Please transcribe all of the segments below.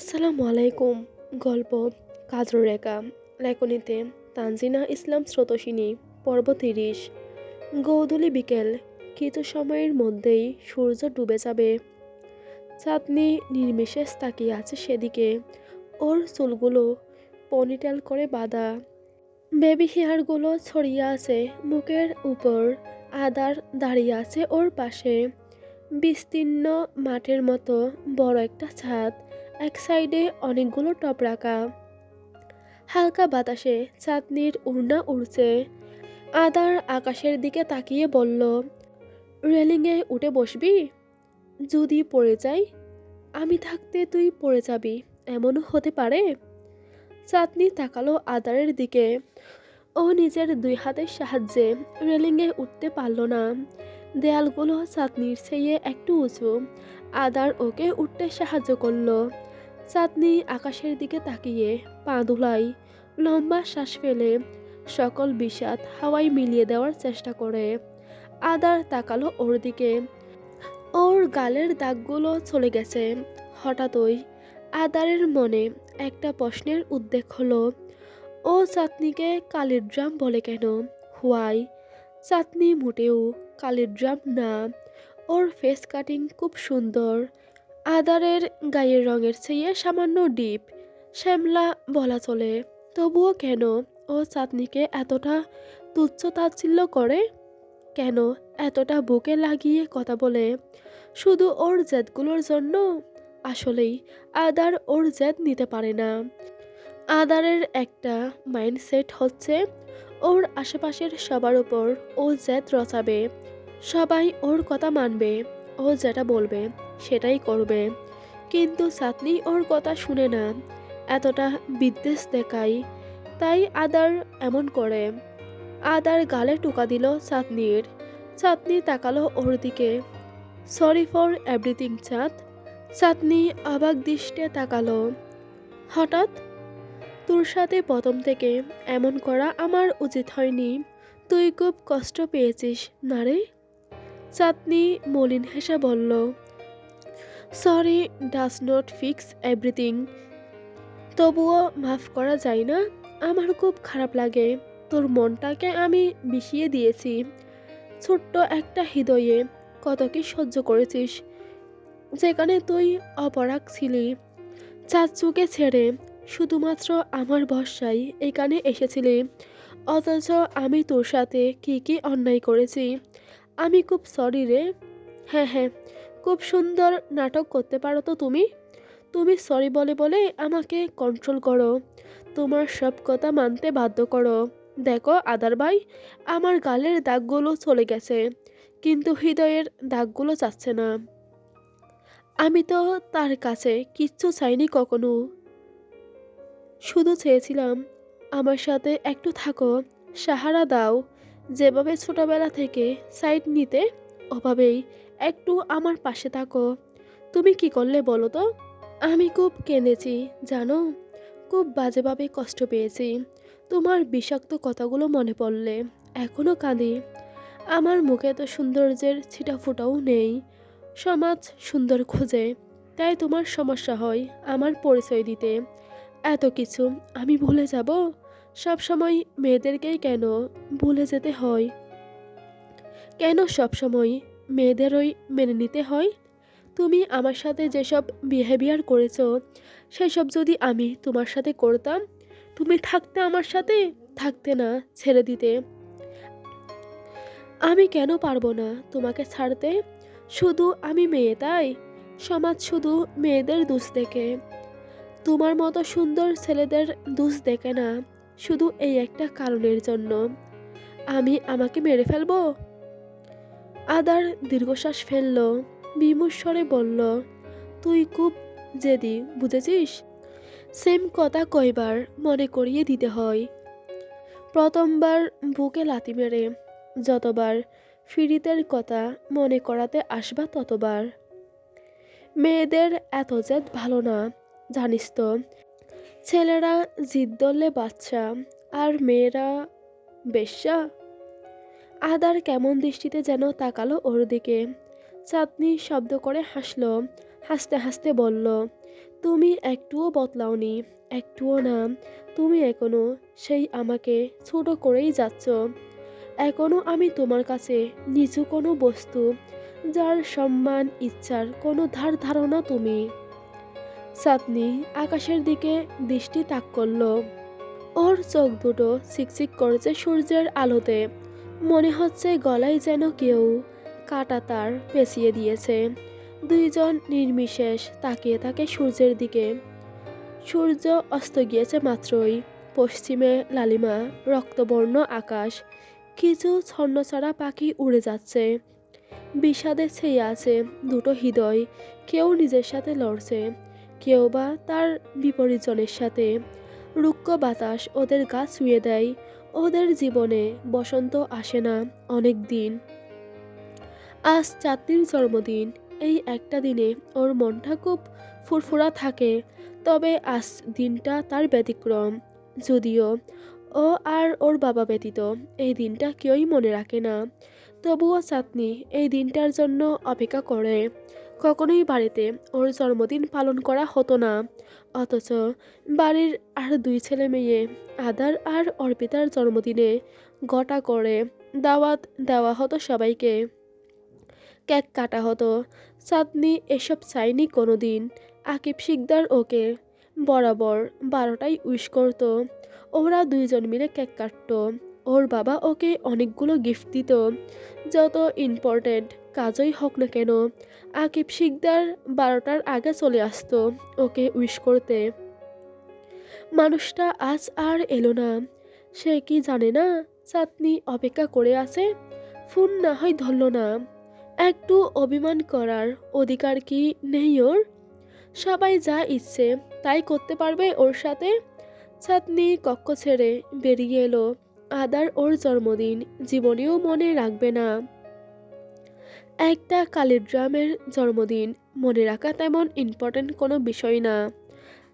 আসসালামু আলাইকুম। গল্প কাজরুরেখা, লেখনীতে তানজিনা ইসলাম স্রোতস্বিনী। পর্ব ৩০। গোধূলি বিকেল, কিছু সময়ের মধ্যেই সূর্য ডুবে যাবে। চাঁদনি নির্বিশেষ তাকিয়ে আছে সেদিকে। ওর চুলগুলো পনিটেল করে বাঁধা, বেবি হেয়ারগুলো ছড়িয়ে আছে মুখের উপর। আদার দাঁড়িয়ে আছে ওর পাশে। বিস্তীর্ণ মাঠের মতো বড় একটা ছাদ, এক সাইডে অনেকগুলো টব রাখা। হালকা বাতাসে চাঁদনির উড়না উড়ছে। আদার আকাশের দিকে তাকিয়ে বলল, রেলিংয়ে উঠে বসবি? যদি পড়ে যাই? আমি থাকতে তুই পড়ে যাবি, এমনও হতে পারে। চাঁদনি তাকালো আদারের দিকে। ও নিজের দুই হাতের সাহায্যে রেলিংয়ে উঠতে পারল না। দেয়ালগুলো চাঁদনির চেয়ে একটু উঁচু। আদার ওকে উঠতে সাহায্য করলো। চাঁদনি আকাশের দিকে তাকিয়ে পা দুলাই, লম্বা শ্বাস ফেলে সকল বিষাদ হাওয়ায় মিলিয়ে দেওয়ার চেষ্টা করে। আদার তাকালো ওর দিকে। ওর গালের দাগগুলো চলে গেছে। হঠাৎই আদারের মনে একটা প্রশ্নের উদ্বেগ হলো। ও চাঁদনিকে কালির ড্রাম বলে কেন? হোয়াই? চাঁদনি মোটেও কালির ড্রাম না। ওর ফেস কাটিং খুব সুন্দর। আদারের গায়ের রঙের চেয়ে সামান্য ডিপ, শ্যামলা বলা চলে। তবুও কেন ও চাঁদনিকে এতটা তুচ্ছ তাচ্ছিল্য করে? কেন এতটা বুকে লাগিয়ে কথা বলে? শুধু ওর জেদগুলোর জন্য? আসলেই আদার ওর জেদ নিতে পারে না। আদারের একটা মাইন্ডসেট হচ্ছে ওর আশেপাশের সবার উপর ও জেদ রচাবে। সবাই ওর কথা মানবে, ও যেটা বলবে সেটাই করবে। কিন্তু চাঁদনি ওর কথা শুনে না, এতটা বিদ্বেষ দেখায়। তাই আদার এমন করে। আদার গালে টোকা দিল চাঁদনির। চাঁদনি তাকালো ওর দিকে। সরি ফর এভরিথিং চাঁদ। চাঁদনি অবাক দৃষ্টে তাকালো। হঠাৎ? তোর সাথে প্রথম থেকে এমন করা আমার উচিত হয়নি। তুই খুব কষ্ট পেয়েছিস না রে? চাঁদনি মলিন হেসে বলল, sorry does not fix everything. তবুও মাফ করা যায় না? আমার খুব খারাপ লাগে। তোর মনটাকে আমি বিষিয়ে দিয়েছি। ছোট্ট একটা হৃদয়ে কত কি সহ্য করেছিস, যেখানে তুই অপরাগ ছিলি। চাচুকে ছেড়ে শুধুমাত্র আমার ভরসায় এখানে এসেছিলি। অথচ আমি তোর সাথে কি কি অন্যায় করেছি। আমি খুব সরি রে। হ্যাঁ হ্যাঁ, খুব সুন্দর নাটক করতে পারো তো তুমি। তুমি সরি বলে বলে আমাকে কন্ট্রোল করো, তোমার সব কথা মানতে বাধ্য করো। দেখো আদার ভাই, আমার গালের দাগগুলো চলে গেছে, কিন্তু হৃদয়ের দাগগুলো যাচ্ছে না। আমি তো তার কাছে কিচ্ছু চাইনি কখনো। শুধু চেয়েছিলাম আমার সাথে একটু থাকো, সাহারা দাও। যেভাবে ছোটবেলা থেকে সাইড নিতে, ওভাবেই একটু আমার পাশে থাকো। তুমি কি করলে বলো তো? আমি খুব কেঁদেছি জানো, খুব বাজেভাবে কষ্ট পেয়েছি। তোমার বিষাক্ত কথাগুলো মনে পড়লে এখনো কাঁদি। আমার মুখে তো সৌন্দর্যের ছিটাফোঁটাও নেই। সমাজ সুন্দর খোঁজে, তাই তোমার সমস্যা হয় আমার পরিচয় দিতে। এত কিছু আমি ভুলে যাব? সব সময় মেয়েদেরকেই কেন ভুলে যেতে হয়? কেন সব সময় মেয়েদেরই মেনে নিতে হয়? তুমি আমার সাথে যেসব বিহেভিয়ার করেছো, সেসব যদি আমি তোমার সাথে করতাম, তুমি থাকতে আমার সাথে? থাকতে না, ছেড়ে দিতে। আমি কেন পারবো না তোমাকে ছাড়তে? শুধু আমি মেয়ে তাই? সমাজ শুধু মেয়েদের দোষ দেখে, তোমার মতো সুন্দর ছেলেদের দোষ দেখে না। শুধু এই একটা কারণের জন্য আমি আমাকে মেরে ফেলবো? আদার দীর্ঘশ্বাস ফেলল, বিমূঢ় স্বরে বলল, তুই খুব জেদি বুঝেছিস? সেম কথা কয়বার মনে করিয়ে দিতে হয়? প্রথমবার বুকে লাথি মেরে, যতবার ফিরিতের কথা মনে করাতে আসবা ততবার। মেয়েদের এত জেদ ভালো না, জানিস তো। ছেলেরা জিদ ধরলে বাচ্চা, আর মেয়েরা বেশ্যা। আদার কেমন দৃষ্টিতে যেন তাকালো ওর দিকে। চাঁদনি শব্দ করে হাসল। হাসতে হাসতে বলল, তুমি একটুও বদলাওনি, একটুও না। তুমি এখনো সেই আমাকে ছোট করেই যাচ্ছ। এখনো আমি তোমার কাছে নিচু কোনো বস্তু, যার সম্মান ইচ্ছার কোনো ধার ধারণা তুমি। চাঁদনি আকাশের দিকে দৃষ্টি তাক করল। ওর চোখ দুটো চিকচিক করছে সূর্যের আলোতে। মনে হচ্ছে গলায় যেন কেউ কাটা তার পেঁচিয়ে দিয়েছে। দুইজন নির্বিশেষ তাকিয়ে থাকে সূর্যের দিকে। সূর্য অস্ত গিয়েছে মাত্রই। পশ্চিমে লালিমা রক্তবর্ণ আকাশ। কিছু ছন্নছাড়া পাখি উড়ে যাচ্ছে। বিষাদে ছেয়ে আছে দুটো হৃদয়। কেউ নিজের সাথে লড়ছে, কেউ বা তার বিপরীতজনের সাথে। রুক্ষ বাতাস ওদের গা ছুঁয়ে দেয়। ওদের জীবনে বসন্ত আসে না অনেক দিন। আজ চাঁদনির জন্মদিন। এই একটা দিনে ওর মনটা খুব ফুরফুরা থাকে। তবে আজ দিনটা তার ব্যতিক্রম। যদিও ও আর ওর বাবা ব্যতীত এই দিনটা কেউই মনে রাখে না। তবুও চাঁদনি এই দিনটার জন্য অপেক্ষা করে। কখনোই বাড়িতে ওর জন্মদিন পালন করা হতো না, অথচ বাড়ির আর দুই ছেলে মেয়ে আদার আর অর্পিতার জন্মদিনে গোটা করে দাওয়াত দেওয়া হতো সবাইকে। কেক কাটা হতো। চাঁদনি এসব চায়নি কোনো দিন। আকিব শিকদার ওকে বরাবর 12টায় উইশ করতো। ওরা দুইজন মিলে কেক কাটতো। ওর বাবা ওকে অনেকগুলো গিফট দিত। যত ইম্পর্ট্যান্ট কাজই হোক না কেন, আকিব শিকদার 12টার আগে চলে আসতো ওকে উইশ করতে। মানুষটা আজ আর এলো না। সে কি জানে না চাঁদনি অপেক্ষা করে আছে? ফোন না হয় ধরল না। একটু অভিমান করার অধিকার কি নেই ওর? সবাই যা ইচ্ছে তাই করতে পারবে ওর সাথে। চাঁদনি কক্ষ ছেড়ে বেরিয়ে এলো। আদার ওর জন্মদিন জীবনেও মনে রাখবে না। একটা কালির ড্রামের জন্মদিন মনে রাখা তেমন ইম্পর্ট্যান্ট কোনো বিষয় না।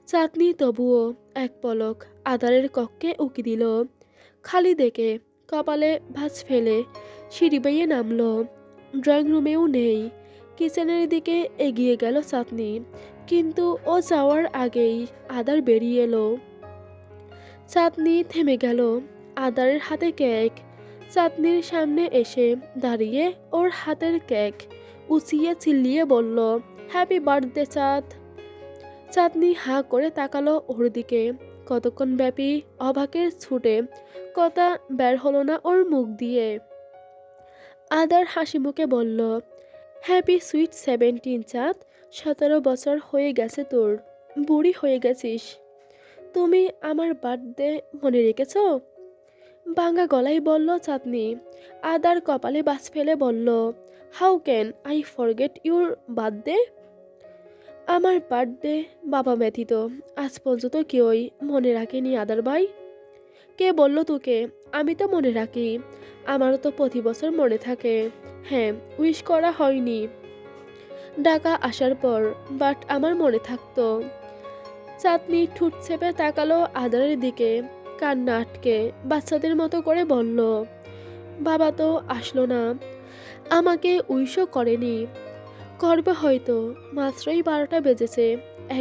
চাঁদনি তবুও এক পলক আদারের কক্ষে উকি দিল। খালি দেখে কপালে ভাঁজ ফেলে সিঁড়ি বেয়ে নামলো। ড্রয়িং রুমেও নেই। কিচেনের দিকে এগিয়ে গেল চাঁদনি, কিন্তু ও যাওয়ার আগেই আদার বেরিয়ে এলো। চাঁদনি থেমে গেল। আদারের হাতে কেক। চাঁদনির সামনে এসে দাঁড়িয়ে ওর হাতের কেক উঁচিয়ে চিল্লিয়ে বলল, হ্যাপি বার্থডে চাঁদ। চাঁদনি হাঁ করে তাকালো ওর দিকে। কতক্ষণ ব্যাপী অবাকের ছুটে কথা বের হলো না ওর মুখ দিয়ে। আদার হাসি মুখে বলল, হ্যাপি সুইট 17 চাঁদ। 17 বছর হয়ে গেছে তোর। বুড়ি হয়ে গেছিস। তুমি আমার বার্থডে মনে রেখেছ? ভাঙা গলায় বলল চাঁদনি। আদার কপালে বাজ ফেলে বলল, how can I forget your birthday? আমার বার্থডে বাবা ব্যতীত আজ পর্যন্ত কেউই মনে রাখেনি আদার ভাই। কে বলল তোকে? আমি তো মনে রাখি। আমারও তো প্রতি বছর মনে থাকে। হ্যাঁ, উইশ করা হয়নি ঢাকা আসার পর, বাট আমার মনে থাকতো। চাঁদনি ঠোঁট চেপে তাকালো আদারের দিকে। কান্না আটকে বাচ্চাদের মতো করে বলল, বাবা তো আসলো না, আমাকে উইশও করেনি। করবে হয়তো, মাত্রই 12টা বেজেছে,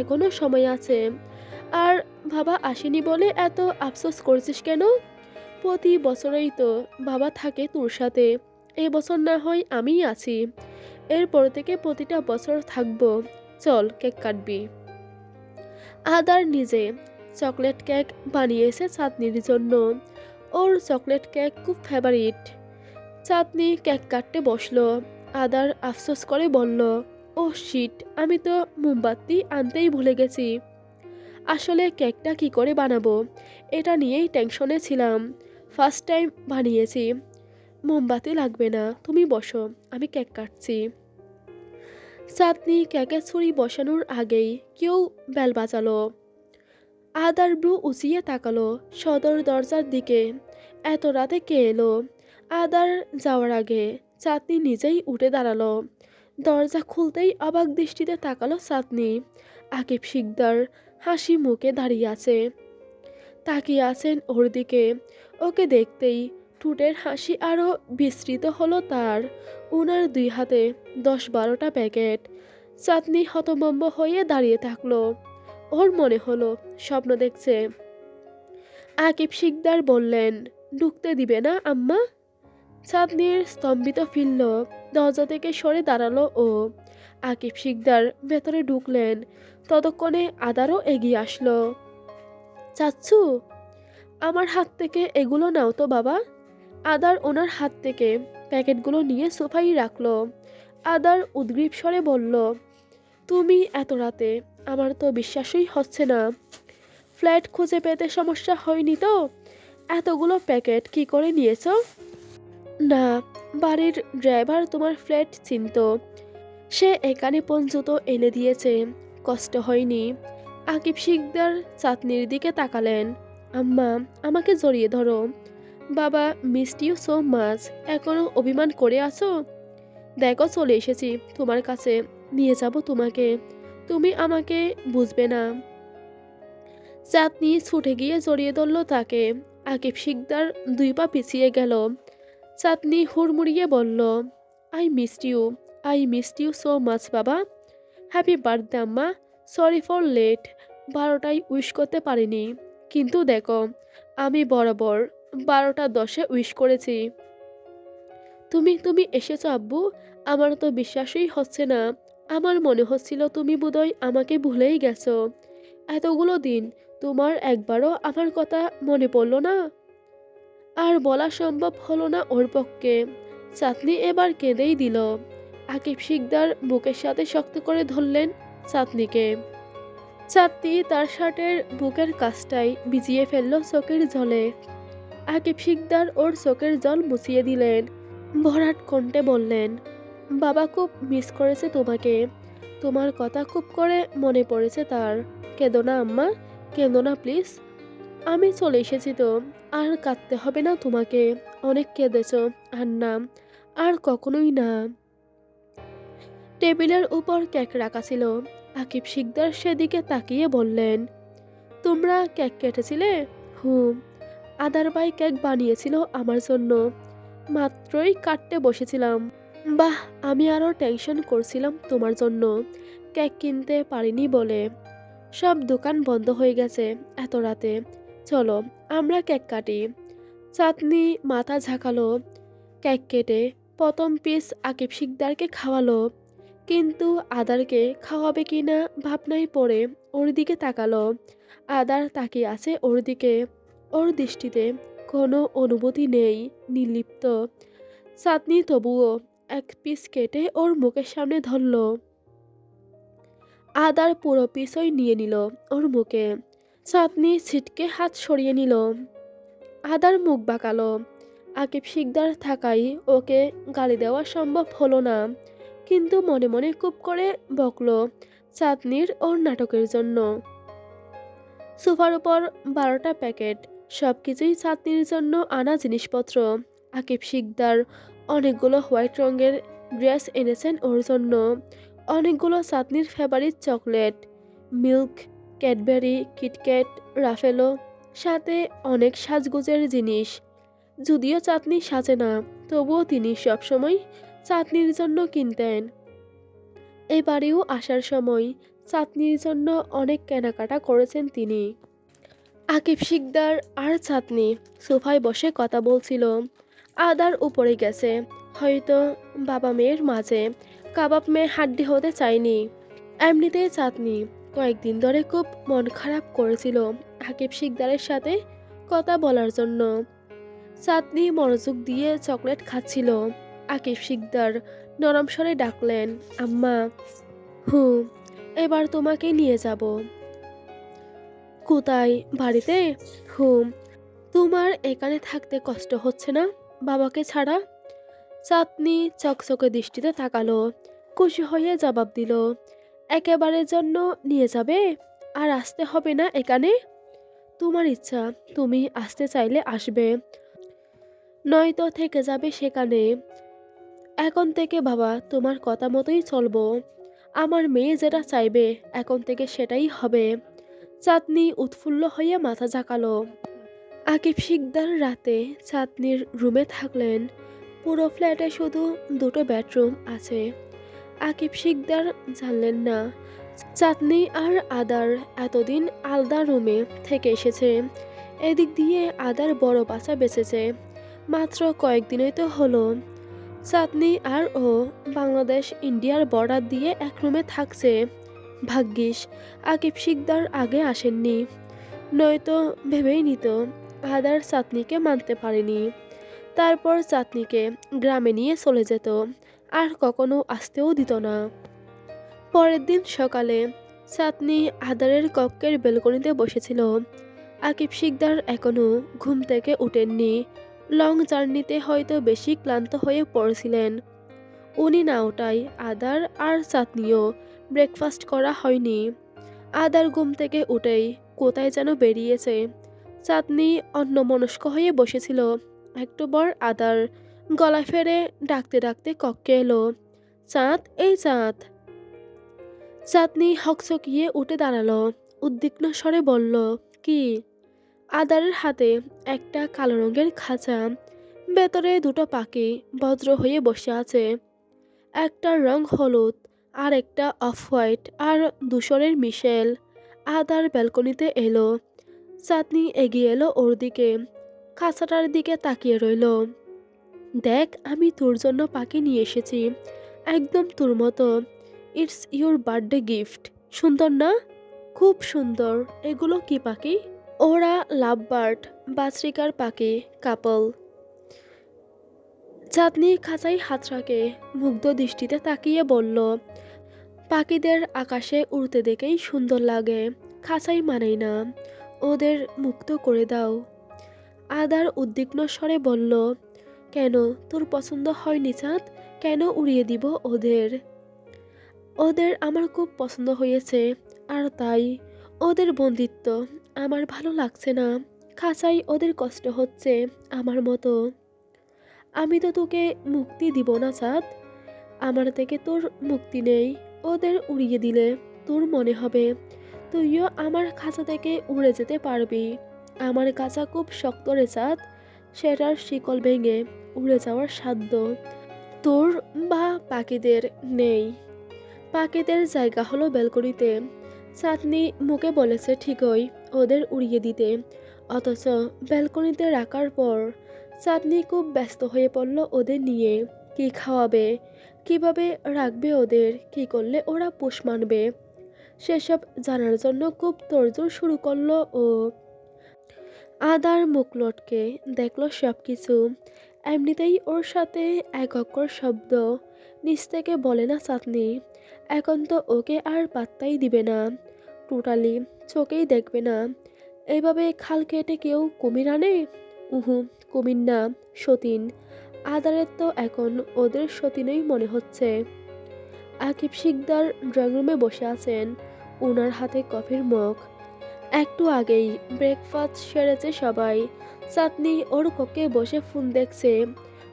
এখনো সময় আছে। আর বাবা আসেনি বলে এত আফসোস করছিস কেন? প্রতি বছরেই তো বাবা থাকে তোর সাথে। এবছর না হয় আমিই আছি। এরপর থেকে প্রতিটা বছর থাকবো। চল কেক কাটবি। আদার নিজে চকলেট কেক বানিয়েছে চাঁদনির জন্য। ওর চকলেট কেক খুব ফেভারিট। চাঁদনি কেক কাটতে বসলো। আদার আফসোস করে বলল, ও শিট, আমি তো মোমবাতি আনতেই ভুলে গেছি। আসলে কেকটা কি করে বানাবো এটা নিয়েই টেনশনে ছিলাম। ফার্স্ট টাইম বানিয়েছি। মোমবাতি লাগবে না, তুমি বসো, আমি কেক কাটছি। চাঁদনি কেকের ছুরি বসানোর আগেই কেউ বেল বাজালো। আদার ব্রু উঁচিয়ে তাকালো সদর দরজার দিকে। এত রাতে কে এলো? আদার যাওয়ার আগে চাঁদনি নিজেই উঠে দাঁড়ালো। দরজা খুলতেই অবাক দৃষ্টিতে তাকালো চাঁদনি। আকিব শিকদার হাসি মুখে দাঁড়িয়ে আছে, তাকিয়ে আছেন ওর দিকে। ওকে দেখতেই ঠোঁটের হাসি আরো বিস্তৃত হলো তার। ওনার দুই হাতে 10-12টা প্যাকেট। চাঁদনি হতভম্ব হয়ে দাঁড়িয়ে থাকলো। ওর মনে হলো স্বপ্ন দেখছে। আকিব শিকদার বললেন, ঢুকতে দিবে না আম্মা? চাঁদনির স্তম্ভিত ফিরল, দরজা থেকে সরে দাঁড়ালো ও। আকিব শিকদার ভেতরে ঢুকলেন, ততক্ষণে আদারও এগিয়ে আসলো। চাচ্ছু, আমার হাত থেকে এগুলো নাও তো বাবা। আদার ওনার হাত থেকে প্যাকেটগুলো নিয়ে সোফায় রাখলো। আদার উদ্গ্রীব স্বরে বলল, তুমি এত রাতে? আমার তো বিশ্বাসই হচ্ছে না। ফ্ল্যাট খুঁজে পেতে সমস্যা হয়নি তো? এতগুলো প্যাকেট কি করে নিয়েছো? না, বাড়ির ড্রাইভার তোমার ফ্ল্যাট চিনত। সে এখানে পর্যন্ত এনে দিয়েছে, কষ্ট হয়নি। আকিব শিকদার চাঁদনির দিকে তাকালেন। আম্মা, আমাকে জড়িয়ে ধরো। বাবা, মিসড ইউ সো মাচ। এখনো অভিমান করে আছো? দেখো, চলে এসেছি তোমার কাছে, নিয়ে যাব তোমাকে। তুমি আমাকে বুঝবে না। চাঁদনি ছুটে গিয়ে জড়িয়ে ধরল তাকে। আকিব শিকদার 2 পা পিছিয়ে গেল। চাঁদনি হুড়মুড়িয়ে বলল, I missed you so much বাবা। হ্যাপি বার্থডে আম্মা। Sorry for late. 12টায় উইশ করতে পারিনি, কিন্তু দেখো, আমি বরাবর 12টা 10-এ উইশ করেছি। তুমি তুমি এসেছো আব্বু। আমার তো বিশ্বাসই হচ্ছে না। আমার মনে হচ্ছিল তুমি বোধহয় আমাকে ভুলেই গেছো। এতগুলো দিন তোমার একবারও আমার কথা মনে পড়লো না? আর বলা সম্ভব হলো না ওর পক্ষে। চাঁদনি এবার কেঁদেই দিল। আকিব শিকদার বুকের সাথে শক্ত করে ধরলেন চাঁদনিকে। চাঁদনি তার শার্টের বুকের কাছটাই ভিজিয়ে ফেলল চোখের জলে। আকিব শিকদার ওর চোখের জল মুছিয়ে দিলেন। ভরাট কণ্ঠে বললেন, বাবা খুব মিস করেছে তোমাকে। তোমার কথা খুব করে মনে পড়েছে তার। কেঁদো না আম্মা, কেঁদো না প্লিজ। আমি চলে এসেছি তো, আর কাঁদতে হবে না তোমাকে। অনেক কেঁদেছ, আর না, আর কখনোই না। টেবিলের উপর কেক রাখা ছিল। আকিব শিকদার সেদিকে তাকিয়ে বললেন, তোমরা কেক কেটেছিলে? হুম, আদার ভাই কেক বানিয়েছিল আমার জন্য। মাত্রই কাটতে বসেছিলাম। বাহ, আমি আরও টেনশন করছিলাম তোমার জন্য, কেক কিনতে পারিনি বলে। সব দোকান বন্ধ হয়ে গেছে এত রাতে। চলো, আমরা কেক কাটি। চাঁদনি মাথা ঝাঁকালো। কেক কেটে প্রথম পিস আকিব শিকদারকে খাওয়ালো, কিন্তু আদারকে খাওয়াবে কিনা ভাবনায় পড়ে ওর দিকে তাকালো। আদার তাকিয়ে আছে ওর দিকে। ওর দৃষ্টিতে কোনো অনুভূতি নেই, নির্লিপ্ত। চাঁদনি তবুও এক পিস কেটে ওর মুখের সামনে ধরল। আদার পুরো পিসই নিয়ে নিল ওর মুখে। চাঁদনি ছিটকে হাত সরিয়ে নিল। আদার মুখ বাঁকালো। আকিব শিকদার থাকাই ওকে গালি দেওয়া সম্ভব হলো না, কিন্তু মনে মনে খুব করে বকলো চাঁদনির ওর নাটকের জন্য। সোফার উপর 12টা প্যাকেট, সবকিছুই চাঁদনির জন্য আনা জিনিসপত্র। আকিব শিকদার অনেকগুলো হোয়াইট রঙের ড্রেস এনেছেন ওর জন্য। অনেকগুলো চাঁদনির favourite chocolate, milk, Cadbury, KitKat, Raffaello, সাথে অনেক সাজগোজের জিনিস। যদিও চাঁদনি সাজে না, তবুও তিনি সবসময় চাঁদনির জন্য কিনতেন। এবারেও আসার সময় চাঁদনির জন্য অনেক কেনাকাটা করেছেন তিনি। আকিব শিকদার আর চাঁদনি সোফায় বসে কথা বলছিল। আদার উপরে গেছে, হয়তো বাবা মেয়ের মাঝে কাবাব মেয়ে হাড্ডি হতে চায়নি। এমনিতেই চাঁদনি কয়েকদিন ধরে খুব মন খারাপ করেছিল আকিব শিকদারের সাথে কথা বলার জন্য। চাঁদনি মনোযোগ দিয়ে চকলেট খাচ্ছিল। আকিব শিকদার নরম স্বরে ডাকলেন, আম্মা। হুম, এবার তোমাকে নিয়ে যাব। কোথায়? বাড়িতে? হুম। তোমার এখানে থাকতে কষ্ট হচ্ছে না বাবাকে ছাড়া? চাঁদনি চকচকে দৃষ্টিতে তাকালো, খুশি হয়ে জবাব দিল, একেবারের জন্য নিয়ে যাবে? আর আসতে হবে না এখানে? তোমার ইচ্ছা, তুমি আসতে চাইলে আসবে, নয়তো থেকে যাবে সেখানে। এখন থেকে বাবা তোমার কথা মতোই চলবো। আমার মেয়ে যেটা চাইবে এখন থেকে সেটাই হবে। চাঁদনি উৎফুল্ল হয়ে মাথা ঝাঁকালো। আকিব শিকদার রাতে চাঁদনির রুমে থাকলেন। পুরো ফ্ল্যাটে শুধু 2টো বেডরুম আছে। আকিব শিকদার জানলেন না চাঁদনি আর আদার এতদিন আলাদা রুমে থেকে এসেছে। এদিক দিয়ে আদার বড় বাচ্চা বেঁচেছে। মাত্র কয়েকদিনই তো হলো। চাঁদনি আর ও বাংলাদেশ ইন্ডিয়ার বর্ডার দিয়ে এক রুমে থাকছে। ভাগ্যিস আকিব শিকদার আগে আসেননি, নয়তো ভেবেই নিত আদার চাঁদনিকে মানতে পারেনি। তারপর চাঁদনিকে গ্রামে নিয়ে চলে যেত, আর কখনো আসতেও দিত না। পরের দিন সকালে চাঁদনি আদারের কক্ষের বেলকনিতে বসেছিল। আকিব শিকদার এখনো ঘুম থেকে উঠেননি। লং জার্নিতে হয়তো বেশি ক্লান্ত হয়ে পড়েছিলেন। উনি না ওঠায় আদার আর চাঁদনিও ব্রেকফাস্ট করা হয়নি। আদার ঘুম থেকে উঠেই কোথায় যেন বেরিয়েছে। চাঁদনি অন্যমনস্ক হয়ে বসেছিল। একটু পর আদার গলা ফেরে ডাকতে ডাকতে কক্ষে এলো। চাঁদ, এই চাঁদ। চাঁদনি হকচকিয়ে উঠে দাঁড়ালো, উদ্বিগ্ন স্বরে বলল, কি? আদারের হাতে একটা কালো রঙের খাঁচা, ভেতরে দুটো পাখি ভদ্র হয়ে বসে আছে। একটার রং হলুদ, আর একটা অফ হোয়াইট আর ধূসরের মিশেল। আদার ব্যালকনিতে এলো। চাঁদনি এগিয়ে এলো ওর দিকে, খাঁচাটার দিকে তাকিয়ে রইল। দেখ, আমি তোর জন্য পাখি নিয়ে এসেছি, একদম তোর মতো। It's your birthday gift. সুন্দর না? খুব সুন্দর। এগুলো কি পাখি? ওরা লাভ বার্ড, বাজরিকার পাখি, কাপল। চাঁদনি খাঁচায় হাত রাখে মুগ্ধ দৃষ্টিতে তাকিয়ে বলল, পাখিদের আকাশে উড়তে দেখেই সুন্দর লাগে, খাঁচাই মানাই না, ওদের মুক্ত করে দাও। আদার উদ্বিগ্ন স্বরে বলল, কেন, তোর পছন্দ হয়নি চাঁদ? কেন উড়িয়ে দিব ওদের? ওদের আমার খুব পছন্দ হয়েছে, আর তাই ওদের বন্দিত্ব আমার ভালো লাগছে না। খাঁচাই ওদের কষ্ট হচ্ছে আমার মতো। আমি তো তোকে মুক্তি দিব না চাঁদ, আমার থেকে তোর মুক্তি নেই। ওদের উড়িয়ে দিলে তোর মনে হবে তুইও আমার খাঁচা থেকে উড়ে যেতে পারবি। আমার খাঁচা খুব শক্ত রে চাঁদ, সেটার শিকল ভেঙে উড়ে যাওয়ার সাধ্য তোর বা পাখিদের নেই। পাখিদের জায়গা হলো ব্যালকনিতে। চাঁদনি মুখে বলেছে ঠিকই ওদের উড়িয়ে দিতে, অথচ ব্যালকনিতে রাখার পর চাঁদনি খুব ব্যস্ত হয়ে পড়ল ওদের নিয়ে। কি খাওয়াবে, কিভাবে রাখবে ওদের, কি করলে ওরা পোষ মানবে, সেসব জানার জন্য খুব তোড়জোড় শুরু করলো ও। আদার মুখ লটকে দেখলো সব কিছু। এমনিতেই ওর সাথে এক অক্ষর শব্দ নিচ থেকে বলে না চাঁদনি। এখন তো ওকে আর পাত্তাই দিবে না, টোটালি চোখেই দেখবে না। এইভাবে খাল কেটে কেউ কুমির আনে? উহু, কুমির না, সতীন। আদারের তো এখন ওদের সতীনই মনে হচ্ছে। আকিব শিকদার ড্রয়িং রুমে বসে আছেন, ওনার হাতে কফির মগ। একটু আগেই ব্রেকফাস্ট সেরেছে সবাই। চাঁদনি ওর কক্ষে বসে ফোন দেখছে।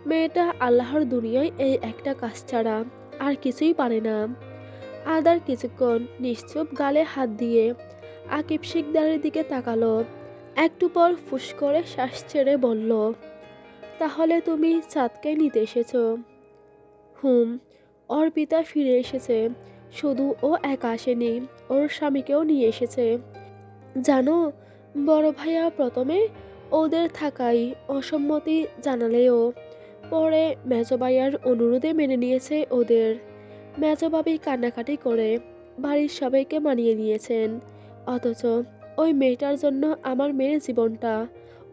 মেয়েটা আল্লাহর দুনিয়ায় এই একটা কাজ ছাড়া আর কিছুই পারে না। আদার কিছুক্ষণ নিশ্চুপ গালে হাত দিয়ে আকিব শিকদারের দিকে তাকালো। একটু পর ফুস করে শ্বাস ছেড়ে বলল, তাহলে তুমি চাঁদকে নিতে এসেছো? হুম। ওর পিতা ফিরে এসেছে। শুধু ও একা আসেনি, ওর স্বামীকেও নিয়ে এসেছে। জানো, বড় ভাইয়া প্রথমে ওদের থাকায় অসম্মতি জানালেও পরে মেজো ভাইয়ার অনুরোধে মেনে নিয়েছে ওদের। মেজো ভাবি কান্নাকাটি করে বাড়ির সবাইকে মানিয়ে নিয়েছেন। অথচ ওই মেয়েটার জন্য আমার মেয়ের জীবনটা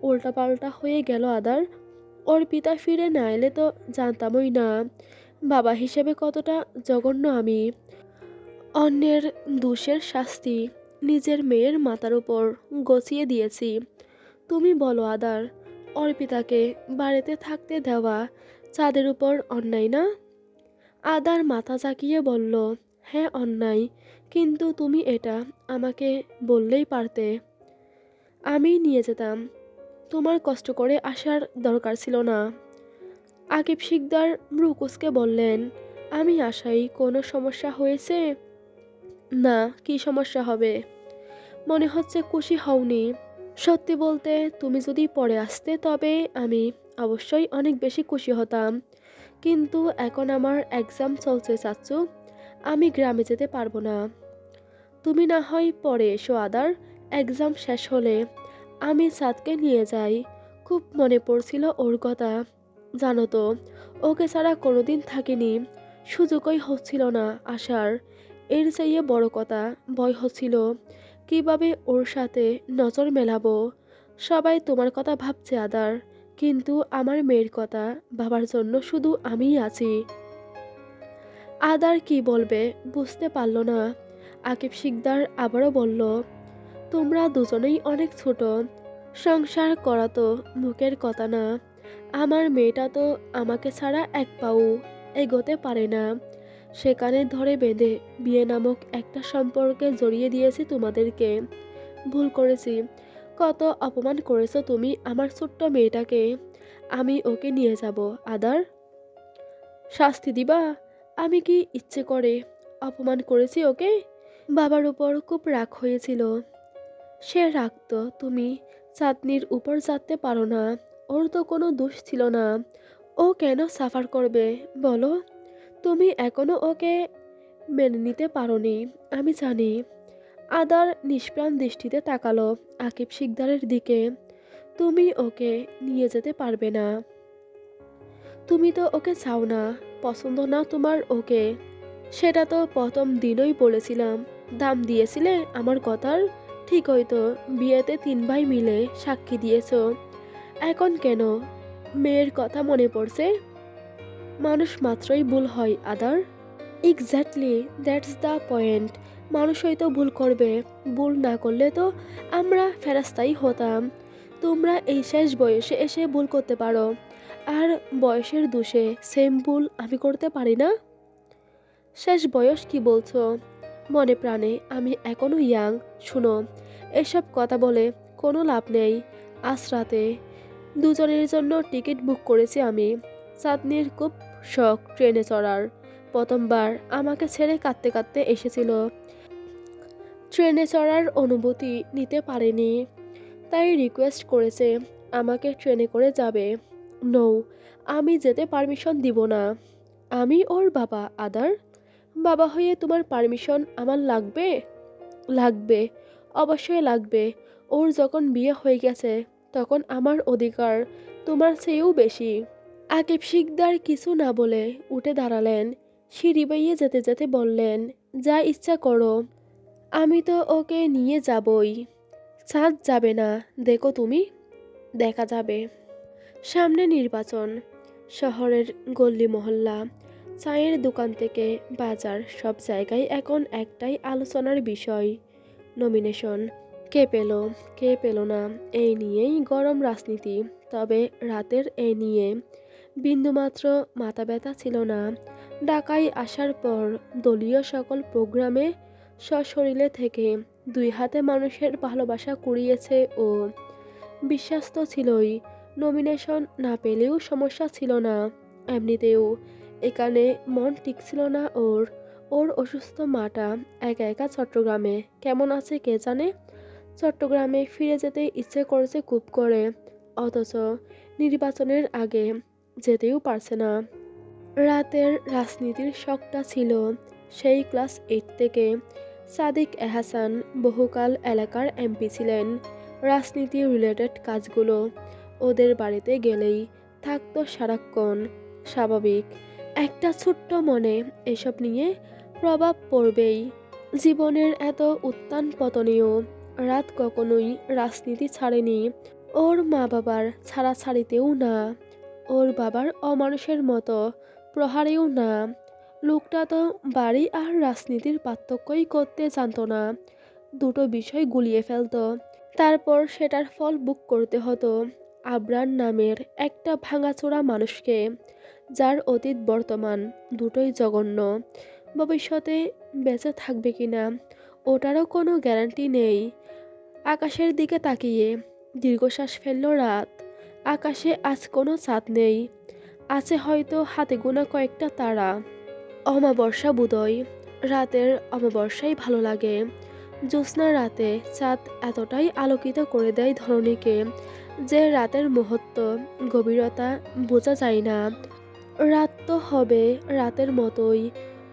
উল্টাপাল্টা হয়ে গেল আদার। ওর পিতা ফিরে না এলে তো জানতামই না বাবা হিসেবে কতটা জঘন্য আমি। অন্যের দোষের শাস্তি নিজের মেয়ের মাথার উপর গছিয়ে দিয়েছি। তুমি বলো আদার, অর্পিতাকে বাড়িতে থাকতে দেওয়া চাঁদের উপর অন্যায় না? আদার মাথা ঝাঁকিয়ে বলল, হ্যাঁ অন্যায়, কিন্তু তুমি এটা আমাকে বললেই পারতে, আমি নিয়ে যেতাম। তোমার কষ্ট করে আসার দরকার ছিল না। আকিব শিকদার ব্রুকুসকে বললেন, আমি আসাই কোনো সমস্যা হয়েছে? না, কি সমস্যা হবে? মনে হচ্ছে খুশি হওনি। সত্যি বলতে তুমি যদি পরে আসতে তবে আমি অবশ্যই অনেক বেশি খুশি হতাম, কিন্তু এখন আমার এক্সাম চলছে চাচ্চু, আমি গ্রামে যেতে পারবো না। তুমি না হয় পরে এসো আদার, এক্সাম শেষ হলে আমি চাঁদকে নিয়ে যাই। খুব মনে পড়ছিল ওর কথা। জানো তো, ওকে ছাড়া কোনোদিন থাকিনি, সুযোগই হচ্ছিল না আসার। এর চেয়ে বড় কথা, ভয় হচ্ছিল কিভাবে ওর সাথে নজর মেলাবো। সবাই তোমার কথা ভাবছে আদার, কিন্তু আমার মেয়ের কথা ভাবার জন্য শুধু আমিই আছি। আদার কি বলবে বুঝতে পারল না। আকিব শিকদার আবারও বলল, তোমরা দুজনেই অনেক ছোট, সংসার করা তো মুখের কথা না। আমার মেয়েটা তো আমাকে ছাড়া এক পাও এগোতে পারে না। সেখানে ধরে বেঁধে বিয়ে নামক একটা সম্পর্কে জড়িয়ে দিয়েছি তোমাদেরকে। ভুল করেছি। কত অপমান করেছো তুমি আমার ছোট্ট মেয়েটাকে। আমি ওকে নিয়ে যাব আদার। শাস্তি দিবা? আমি কি ইচ্ছে করে অপমান করেছি ওকে? বাবার উপর খুব রাগ হয়েছিল। সে রাগ তো তুমি চাঁদনির উপর চাপতে পারো না। ওর তো কোনো দোষ ছিল না। ও কেন সাফার করবে বলো? তুমি এখনো ওকে মেনে নিতে পারোনি, আমি জানি। আদার নিষ্প্রাণ দৃষ্টিতে তাকালো আকিব শিকদারের দিকে। তুমি ওকে নিয়ে যেতে পারবে না। তুমি তো ওকে চাও না, পছন্দ না তোমার ওকে। সেটা তো প্রথম দিনই বলেছিলাম। দাম দিয়েছিলে আমার কথার। ঠিক হয়তো বিয়েতে 3 ভাই মিলে সাক্ষী দিয়েছো। এখন কেন মেয়ের কথা মনে পড়ছে? মানুষ মাত্রই ভুল হয় আদার। Exactly, that's the point. মানুষ হয়তো ভুল করবে, ভুল না করলে তো আমরা ফেরেশতাই হতাম। তোমরা এই শেষ বয়সে এসে ভুল করতে পারো, আর বয়সের দোষে সেম ভুল আমি করতে পারি না? শেষ বয়স কি বলছো? মনে প্রাণে আমি এখনো ইয়াং। শুনো, এসব কথা বলে কোনো লাভ নেই। আজ রাতে দুজনের জন্য টিকিট বুক করেছি আমি। চাঁদনির খুব শখ ট্রেনে চড়ার। প্রথমবার আমাকে ছেড়ে কাঁদতে কাঁদতে এসেছিল। ট্রেনে চড়ার অনুভূতি নিতে পারেনি, তাই রিকোয়েস্ট করেছে আমাকে ট্রেনে করে যাবে। নো, আমি যেতে পারমিশন দিব না। আমি ওর বাবা আদার। বাবা হয়ে তোমার পারমিশন আমার লাগবে? লাগবে, অবশ্যই লাগবে। ওর যখন বিয়ে হয়ে গেছে তখন আমার অধিকার তোমার চেয়েও বেশি। আকিব শিকদার কিছু না বলে উঠে দাঁড়ালেন। সিঁড়ি বেয়ে যেতে যেতে বললেন, যা ইচ্ছা করো, আমি তো ওকে নিয়ে যাবই। চাঁদ যাবে না, দেখো তুমি। দেখা যাবে। সামনে নির্বাচন। শহরের গল্লি মহল্লা, চায়ের দোকান থেকে বাজার, সব জায়গায় এখন একটাই আলোচনার বিষয়, নমিনেশন। কে পেল, কে পেল না, এই নিয়েই গরম রাজনীতি। তবে রাতের এ নিয়ে বিন্দুমাত্র মাথা ব্যথা ছিল না। ঢাকায় আসার পর দলীয় সকল প্রোগ্রামে সশরীরে থেকে 2 হাতে মানুষের ভালোবাসা কুড়িয়েছে ও। বিশ্বাস তো ছিলই, নমিনেশন না পেলেও সমস্যা ছিল না। এমনিতেও এখানে মন টিকছিল না ওর। ওর অসুস্থ মাটা একা একা চট্টগ্রামে কেমন আছে কে জানে। চট্টগ্রামে ফিরে যেতে ইচ্ছে করেছে খুব করে, অথচ নির্বাচনের আগে যেতেও পারছে না। রাতের রাজনীতির শখটা ছিল সেই ক্লাস 8 থেকে। সাদিক এহসান বহুকাল এলাকার এমপি ছিলেন। রাজনীতি রিলেটেড কাজগুলো ওদের বাড়িতে গেলেই থাকতো সারাক্ষণ। স্বাভাবিক, একটা ছোট্ট মনে এসব নিয়ে প্রভাব পড়বেই। জীবনের এত উত্থান পতনেও রাত কখনোই রাজনীতি ছাড়েনি। ওর মা বাবার ছাড়াছাড়িতেও না, ওর বাবার অমানুষের মতো প্রহারেও না। লোকটা তো বাড়ি আর রাজনীতির পার্থক্যই করতে জানতো না। দুটো বিষয় গুলিয়ে ফেলতো, তারপর সেটার ফল ভোগ করতে হতো আবরার নামের একটা ভাঙাচোরা মানুষকে, যার অতীত বর্তমান দুটোই জঘন্য। ভবিষ্যতে বেঁচে থাকবে কিনা ওটারও কোনো গ্যারান্টি নেই। আকাশের দিকে তাকিয়ে দীর্ঘশ্বাস ফেলল রাত। আকাশে আজ কোনো চাঁদ নেই, আছে হয়তো হাতে গোনা কয়েকটা তারা। অমাবস্যা বোধহয়। রাতের অমাবস্যাই ভালো লাগে। জ্যোৎস্না রাতে চাঁদ এতটাই আলোকিত করে দেয় ধরণীকে যে রাতের মুহূর্ত গভীরতা বোঝা যায় না। রাত তো হবে রাতের মতোই,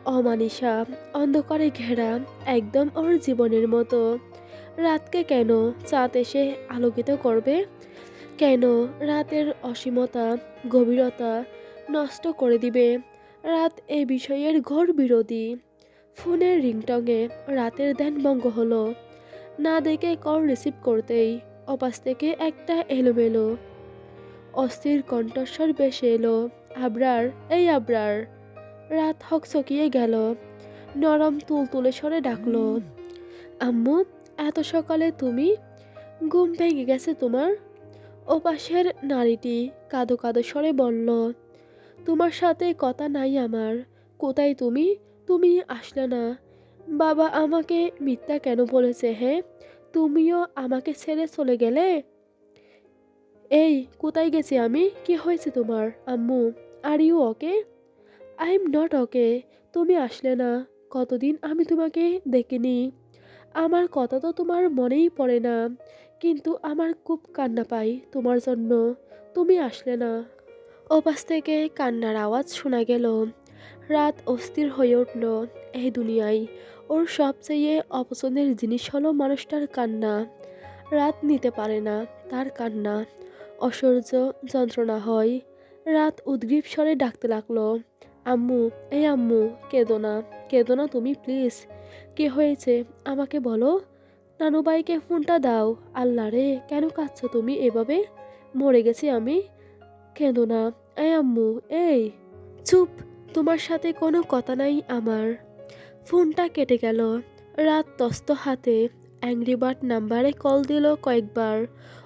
অমানিসা, অন্ধকারে ঘেরা, একদম ওর জীবনের মতো। রাতকে কেন চাঁদ এসে আলোকিত করবে? কেন রাতের অসীমতা, গভীরতা নষ্ট করে দিবে? রাত এই বিষয়ের ঘোর বিরোধী। ফোনের রিংটংয়ে রাতের ধ্যানভঙ্গ হলো। না দেখে কল রিসিভ করতেই ওপাশ থেকে একটা এলোমেলো অস্থির কণ্ঠস্বর ভেসে এলো, আবরার, এই আবরার। রাত হকচকিয়ে গেল। নরম তুলতুলে স্বরে ডাকলো, আম্মু, এত সকালে তুমি? ঘুম ভেঙে গেছে তোমার? ওপাশের নারীটি কাঁদো কাঁদো স্বরে বলল, তোমার সাথে কথা নাই আমার। কোথায় তুমি? তুমি আসলে না। বাবা আমাকে মিথ্যা কেন বলেছে? হ্যাঁ, তুমিও আমাকে ছেড়ে চলে গেলে। এই, কোথায় গেছি আমি? কি হয়েছে তোমার আম্মু? Are you okay? I am not okay. তুমি আসলে না। কতদিন আমি তোমাকে দেখিনি। আমার কথা তো তোমার মনেই পড়ে না। কিন্তু আমার খুব কান্না পাই তোমার জন্য। তুমি আসলে না। ওপাশ থেকে কান্নার আওয়াজ শোনা গেল। রাত অস্থির হয়ে উঠল। এই দুনিয়ায় ওর সবচেয়ে অপছন্দের জিনিস হলো মানুষটার কান্না। রাত নিতে পারে না তার কান্না। অসহ্য যন্ত্রণা হয়। রাত উদ্গ্রীব স্বরে ডাকতে লাগলো, আম্মু, এই আম্মু, কেঁদো না, কেঁদো না তুমি প্লিজ। কি হয়েছে আমাকে বলো। নানুবাইকে ফোনটা দাও। আল্লাহ রে, কেন কাঁদছো তুমি এভাবে? মরে গেছি আমি। কেঁদো না। এই আম্মু, এই। চুপ, তোমার সাথে কোনো কথা নাই আমার। ফোনটা কেটে গেল। রাত তস্ত হাতে অ্যাংরি বার্ড নাম্বারে কল দিল কয়েকবার।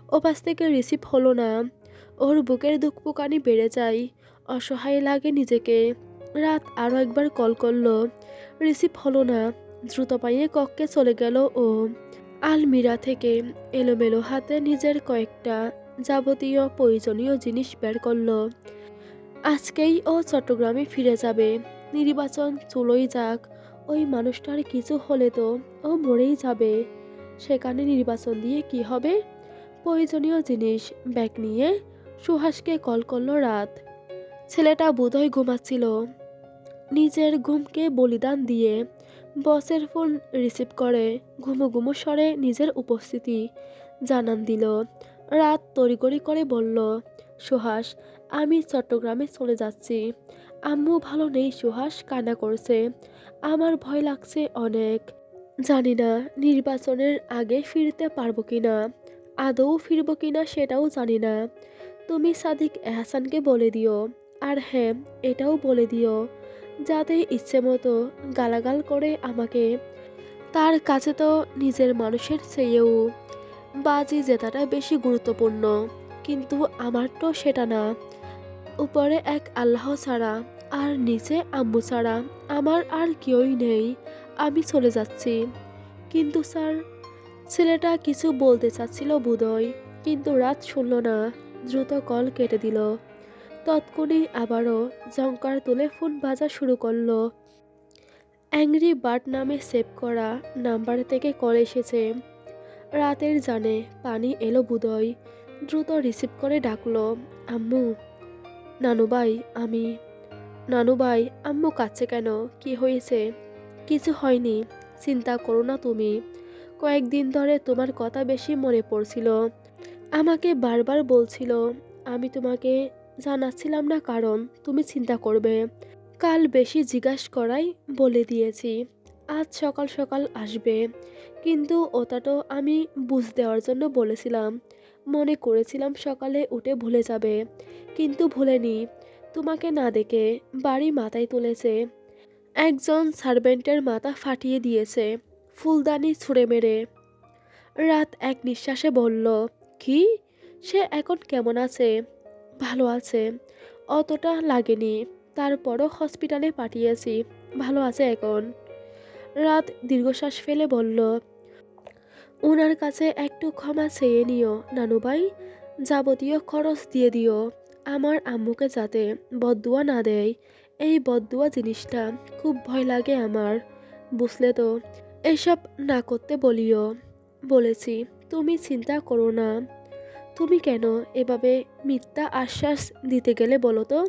ওপাশ থেকে রিসিভ হলো না। ওর বুকের ধুকপুকানি বেড়ে যায়। অসহায় লাগে নিজেকে। রাত আরও একবার কল করলো। রিসিভ হলো না। দ্রুত পায়ে কক্ষে চলে গেল ও। আলমিরা থেকে এলোমেলো হাতে নিজের কয়েকটা যাবতীয় প্রয়োজনীয় জিনিস বের করলো। আজকেই ও চট্টগ্রামে ফিরে যাবে। নির্বাচন চলই যাক, ওই মানুষটার কিছু হলে তো ও মরেই যাবে। সেখানে নির্বাচন দিয়ে কি হবে? প্রয়োজনীয় জিনিস ব্যাগ নিয়ে সুহাসকে কল করলো রাত। ছেলেটা বোধহয় ঘুমাচ্ছিল। নিজের ঘুমকে বলিদান দিয়ে বসের ফোন রিসিভ করে ঘুমো ঘুমো স্বরে নিজের উপস্থিতি জানান দিল। রাত তড়িঘড়ি করে বলল, সুহাস, আমি চট্টগ্রামে চলে যাচ্ছি। আম্মু ভালো নেই সুহাস, কান্না করছে। আমার ভয় লাগছে অনেক। জানি না নির্বাচনের আগে ফিরতে পারবো কিনা। আদৌ ফিরবো কিনা সেটাও জানি না। তুমি সাদিক এহসানকে বলে দিও। আর হ্যাঁ, এটাও বলে দিও যাতে ইচ্ছে মতো গালাগাল করে আমাকে। তার কাছে তো নিজের মানুষের চেয়েও বাজি জেতাটা বেশি গুরুত্বপূর্ণ। কিন্তু আমার তো সেটা না। উপরে এক আল্লাহ ছাড়া আর নিচে আম্মু ছাড়া আমার আর কেউই নেই। আমি চলে যাচ্ছি। কিন্তু স্যার, ছেলেটা কিছু বলতে চাচ্ছিল বোধহয়, কিন্তু রাত শুনল না। দ্রুত কল কেটে দিল। তৎক্ষণি আবারও জঙ্কার তুলে ফোন বাজা শুরু করলো। অ্যাংরি বার্ড নামে সেভ করা নাম্বার থেকে কল এসেছে। রাতের জানে পানি এলো বোধহয়। দ্রুত রিসিভ করে ডাকলো, আম্মু। নানুবাই, আমি। নানুবাই, আম্মু কাঁদছে কেন? কি হয়েছে? কিছু হয়নি, চিন্তা করো না তুমি। কয়েকদিন ধরে তোমার কথা বেশি মনে পড়ছিল। আমাকে বারবার বলছিল। আমি তোমাকে জানাচ্ছিলাম না কারণ তুমি চিন্তা করবে। কাল বেশি জিজ্ঞাস করাই বলে দিয়েছি আজ সকাল সকাল আসবে। কিন্তু ওটা তো আমি বুঝ দেওয়ার জন্য বলেছিলাম। মনে করেছিলাম সকালে উঠে ভুলে যাবে, কিন্তু ভুলেনি। তোমাকে না দেখে বাড়ি মাথায় তুলেছে। একজন সার্ভেন্টের মাথা ফাটিয়ে দিয়েছে ফুলদানি ছুঁড়ে মেরে। রাত এক নিঃশ্বাসে বলল, কি? সে এখন কেমন আছে? ভালো আছে। অতটা লাগেনি। তারপরও হসপিটালে পাঠিয়েছি। ভালো আছে এখন। রাত দীর্ঘশ্বাস ফেলে বলল, ওনার কাছে একটু ক্ষমা চেয়ে নিও নানুভাই। যাবতীয় খরচ দিয়ে দিও। আমার আম্মুকে যাতে বদদুয়া না দেয়। এই বদদুয়া জিনিসটা খুব ভয় লাগে আমার, বুঝলে তো। এসব না করতে বলিও। বলেছি, তুমি চিন্তা করো না। তুমি কেন এভাবে মিথ্যা আশ্বাস দিতে গেলে বলো তো?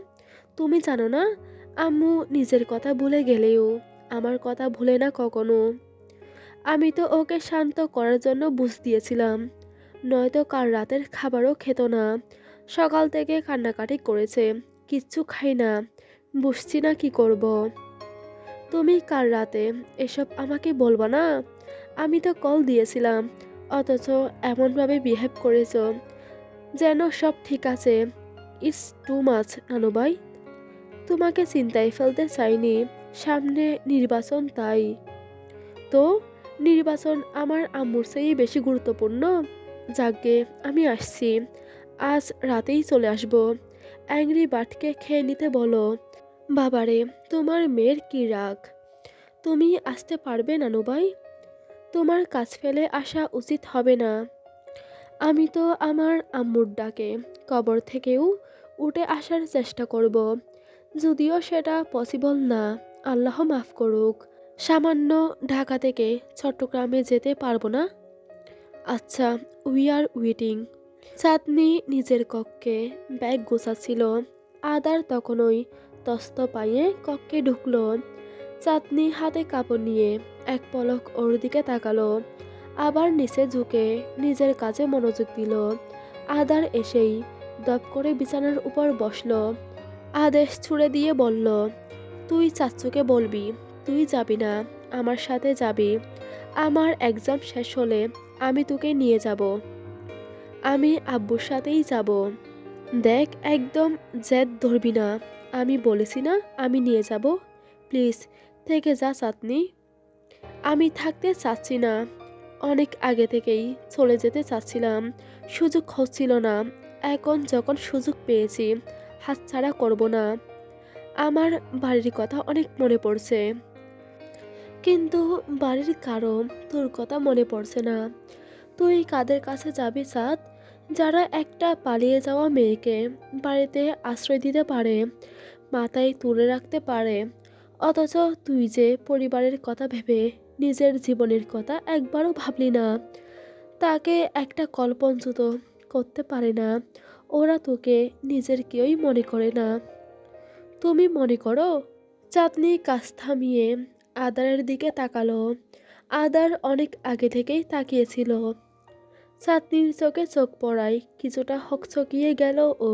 তুমি জানো না আম্মু নিজের কথা ভুলে গেলেও আমার কথা ভুলে না কখনো। আমি তো ওকে শান্ত করার জন্য বুঝ দিয়েছিলাম, নয়তো কাল রাতের খাবারও খেত না। সকাল থেকে কান্নাকাটি করেছে, কিচ্ছু খাই না, বুঝছি না কি করব। তুমি কাল রাতে এসব আমাকে বলবা না? আমি তো কল দিয়েছিলাম, অথচ এমনভাবে বিহেভ করেছো যেন সব ঠিক আছে। ইটস টু মাচ নানু ভাই। তোমাকে চিন্তায় ফেলতে চাইনি, সামনে নির্বাচন তাই। তো নির্বাচন আমার আম্মুর চেয়ে বেশি গুরুত্বপূর্ণ? যাকগে, আমি আসছি, আজ রাতেই চলে আসবো। অ্যাংরি বার্ডকে খেয়ে নিতে বলো। বাবারে, তোমার মেয়ের কি রাগ! তুমি আসতে পারবে নানু ভাই? তোমার কাজ ফেলে আসা উচিত হবে না। আমি তো আমার আম্মুর ডাকে কবর থেকেও উঠে আসার চেষ্টা করব, যদিও সেটা পসিবল না। আল্লাহ মাফ করুক। সামান্য ঢাকা থেকে চট্টগ্রামে যেতে পারবো না। আচ্ছা, উই আর ওয়েটিং। চাঁদনি নিজের কক্ষে ব্যাগ গোছাচ্ছিল। আদার তখনই তস্ত পায়ে কক্ষে ঢুকলো। চাঁদনি হাতে কাপড় নিয়ে এক পলক ওর দিকে তাকালো, আবার নিচে ঝুঁকে নিজের কাজে মনোযোগ দিল। আদার এসেই দপ করে বিছানার উপর বসলো। আদেশ ছুড়ে দিয়ে বলল, তুই চাচ্চুকে বলবি তুই যাবি না, আমার সাথে যাবি। আমার এক্সাম শেষ হলে আমি তোকে নিয়ে যাব। আমি আব্বুর সাথেই যাব। দেখ, একদম জেদ ধরবি না। আমি বলেছি না আমি নিয়ে যাব। প্লিজ থেকে যা চাঁদনি। আমি থাকতে চাচ্ছি না, অনেক আগে থেকেই চলে যেতে চাচ্ছিলাম, সুযোগ হচ্ছিল না। এখন যখন সুযোগ পেয়েছি হাতছাড়া করব না। আমার বাড়ির কথা অনেক মনে পড়ছে, কিন্তু বাড়ির কারো তোর কথা মনে পড়ছে না। তুই কাদের কাছে যাবি চাঁদ, যারা একটা পালিয়ে যাওয়া মেয়েকে বাড়িতে আশ্রয় দিতে পারে, মাথায় তুলে রাখতে পারে? অথচ তুই যে পরিবারের কথা ভেবে নিজের জীবনের কথা একবারও ভাবলি না, তাকে একটা কল্পঞ্চুত করতে পারে না। ওরা তোকে নিজের কেউই মনে করে না। তুমি মনে করো? চাঁদনি কাজ থামিয়ে আদারের দিকে তাকালো। আদার অনেক আগে থেকেই তাকিয়েছিল। চাঁদনির চোখে চোখ পড়ায় কিছুটা হকচকিয়ে গেল ও।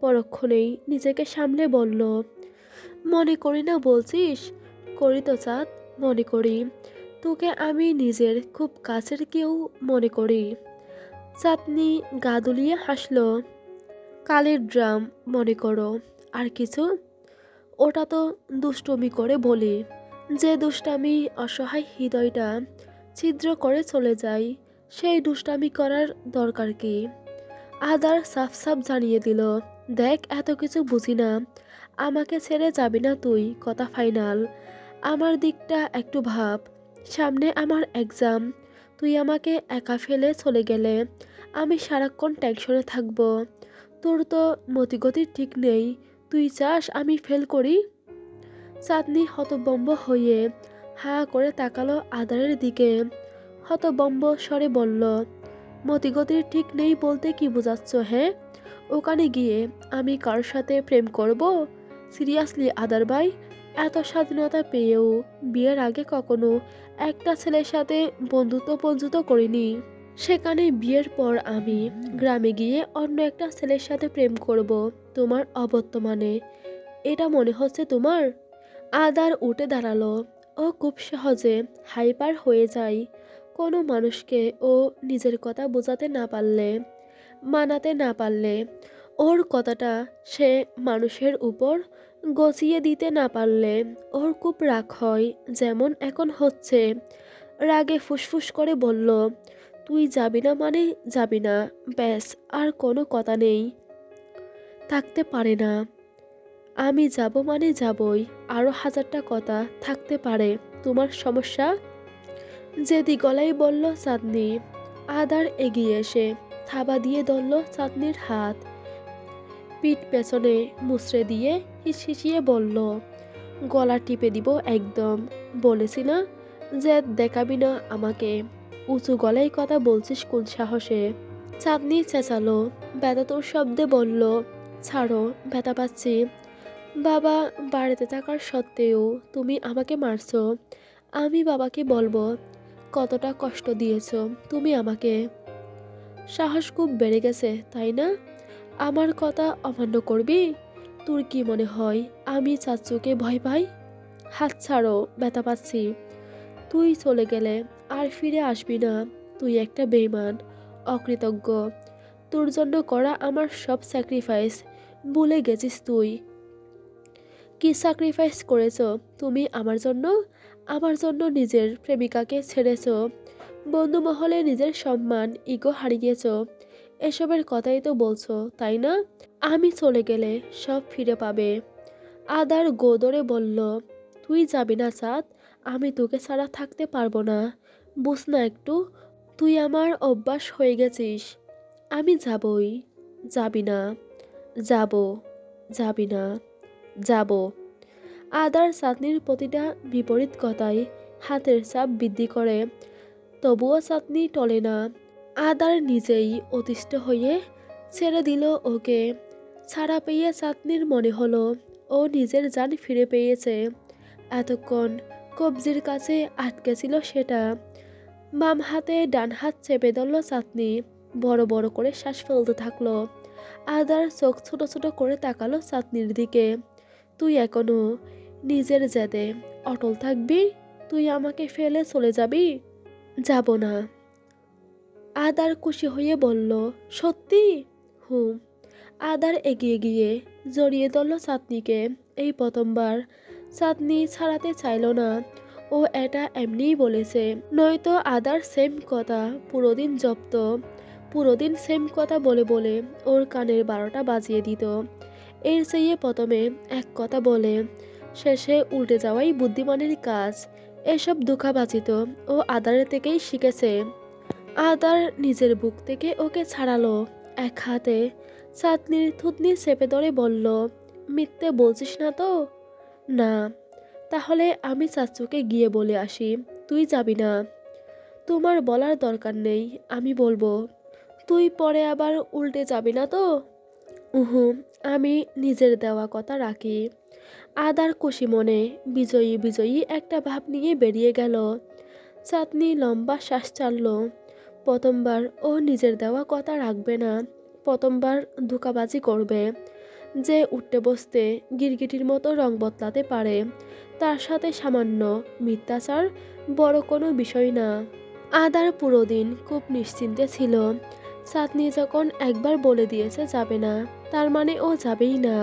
পরক্ষণেই নিজেকে সামলে বলল, মনে করি না বলছিস? করি তো চাঁদ, মনে করি। তোকে আমি নিজের খুব কাছের কেউ মনে করি। চাঁদনি গা দুলিয়ে হাসল। কালের ড্রাম মনে করো। আর কিছু? ওটা তো দুষ্টুমি করে বলি, যে দুষ্টামি অসহায় হৃদয়টা ছিদ্র করে চলে যায়, সেই দুষ্টামি করার দরকার কি? আদার সাফ সাফ জানিয়ে দিল, দেখ এত কিছু বুঝি না, আমাকে ছেড়ে যাবি না তুই, কথা ফাইনাল। আমার দিকটা একটু ভাব, সামনে আমার এক্সাম। তুই আমাকে একা ফেলে চলে গেলে আমি সারাক্ষণ টেনশনে থাকবো। তোর তো মতিগতির ঠিক নেই, তুই চাস আমি ফেল করি? চাঁদনি হতবম্ব হয়ে হাঁ করে তাকালো আদারের দিকে। হতবম্ব স্বরে বলল, মতিগতির ঠিক নেই বলতে কি বোঝাচ্ছ? হ্যাঁ, ওখানে গিয়ে আমি কার সাথে প্রেম করব? সিরিয়াসলি আদার ভাই, এত স্বাধীনতা পেয়েও বিয়ের আগে কখনো একটা ছেলের সাথে বন্ধুত্ব করিনি। সেখানে বিয়ের পর আমি গ্রামে গিয়ে অন্য একটা ছেলের সাথে প্রেম করব তোমার অবর্তমানে, এটা মনে হচ্ছে তোমার? আদার উঠে দাঁড়ালো। ও খুব সহজে হাইপার হয়ে যায় কোনো মানুষকে ও নিজের কথা বোঝাতে না পারলে, মানাতে না পারলে। ওর কথাটা সে মানুষের উপর গছিয়ে দিতে না পারলে ওর খুব রাগ হয়, যেমন এখন হচ্ছে। রাগে ফুসফুস করে বলল, তুই যাবি না মানে যাবি না, ব্যাস, আর কোনো কথা নেই। থাকতে পারে না। আমি যাব মানে যাবই, আরও হাজারটা কথা থাকতে পারে। তোমার সমস্যা? জেদি গলায় বলল চাঁদনি। আদার এগিয়ে এসে থাবা দিয়ে ধরল চাঁদনির হাত, পিঠ পেছনে মুচড়ে দিয়ে হিসিয়ে বলল, গলা টিপে দিব একদম। বলেছি না যে দেখাবি না আমাকে? উঁচু গলায় কথা বলছিস কোন সাহসে? চাঁদনি চেঁচালো ব্যথাতুর শব্দে বলল, ছাড়ো, ব্যথা পাচ্ছি। বাবা বাড়িতে থাকার সত্ত্বেও তুমি আমাকে মারছো। আমি বাবাকে বলবো কতটা কষ্ট দিয়েছো তুমি আমাকে। সাহস খুব বেড়ে গেছে, তাই না? আমার কথা অমান্য করবি? তোর কি মনে হয় আমি চাচ্চুকে ভয় পাই? হাত ছাড়ো, ব্যথা পাচ্ছি। তুই চলে গেলে আর ফিরে আসবি না। তুই একটা বেঈমান, অকৃতজ্ঞ। তোর জন্য করা আমার সব স্যাক্রিফাইস ভুলে গেছিস তুই। কি স্যাক্রিফাইস করেছো তুমি আমার জন্য? আমার জন্য নিজের প্রেমিকাকে ছেড়েছো, বন্ধু মহলে নিজের সম্মান ইগো হারিয়েছো। এসবের কথাই তো বলছো, তাই না? আমি চলে গেলে সব ফিরে পাবে। আদার গোদরে বলল, তুই যাবি না চাঁদ। আমি তোকে ছাড়া থাকতে পারবো না। বুঝ না একটু, তুই আমার অভ্যাস হয়ে গেছিস। আমি যাবই। যাবি না? যাব। যাবি না? যাব। আদার চাঁদনির প্রতিটা বিপরীত কথায় হাতের চাপ বৃদ্ধি করে, তবুও চাঁদনি টলে না। আদার নিজেই অতিষ্ঠ হয়ে ছেড়ে দিল ওকে। ছাড়া পেয়ে চাঁদনির মনে হলো ও নিজের জান ফিরে পেয়েছে। এতক্ষণ কবজির কাছে আটকে ছিল সেটা। বাম হাতে ডান হাত চেপে ধরল চাঁদনি। বড় বড় করে শ্বাস ফেলতে থাকলো। আদার চোখ ছোট ছোট করে তাকালো চাঁদনির দিকে। তুই এখনো নিজের জেদে অটল থাকবি? তুই আমাকে ফেলে চলে যাবি? যাব না। আদার খুশি হয়ে বলল, সত্যি? হুম। আদার এগিয়ে গিয়ে জড়িয়ে ধরল চাঁদনিকে। এই প্রথমবার। চাঁদনি ছাড়াতে চাইল না। ও এটা এমনিই বলেছে, নয়তো আদার সেম কথা পুরো দিন জপ্ত। পুরো দিন সেম কথা বলে বলে ওর কানের 12টা বাজিয়ে দিত। এর চেয়ে প্রথমে এক কথা বলে শেষে উল্টে যাওয়াই বুদ্ধিমানের কাজ। এসব ধোঁকাবাজি তো ও আদারের থেকেই শিখেছে। আদার নিজের বুক থেকে ওকে ছাড়ালো। এক হাতে চাঁদনির থুতনি চেপে ধরে বলল, মিথ্যে বলছিস না তো? না। তাহলে আমি চাচ্চুকে গিয়ে বলে আসি তুই যাবি না। তোমার বলার দরকার নেই, আমি বলবো। তুই পরে আবার উল্টে যাবি না তো? উহু, আমি নিজের দেওয়া কথা রাখি। আদার খুশি মনে বিজয়ী বিজয়ী একটা ভাব নিয়ে বেরিয়ে গেল। চাঁদনি লম্বা শ্বাস ছাড়ল। প্রথমবার ও নিজের দেওয়া কথা রাখবে না। প্রথমবার ধোঁকাবাজি করবে। যে উঠতে বসতে গিরগিটির মতো রং বদলাতে পারে, তার সাথে সামান্য মিথ্যাচার বড় কোনো বিষয় না। আদার পুরো দিন খুব নিশ্চিন্তে ছিল। চাঁদনি যখন একবার বলে দিয়েছে যাবে না, তার মানে ও যাবেই না।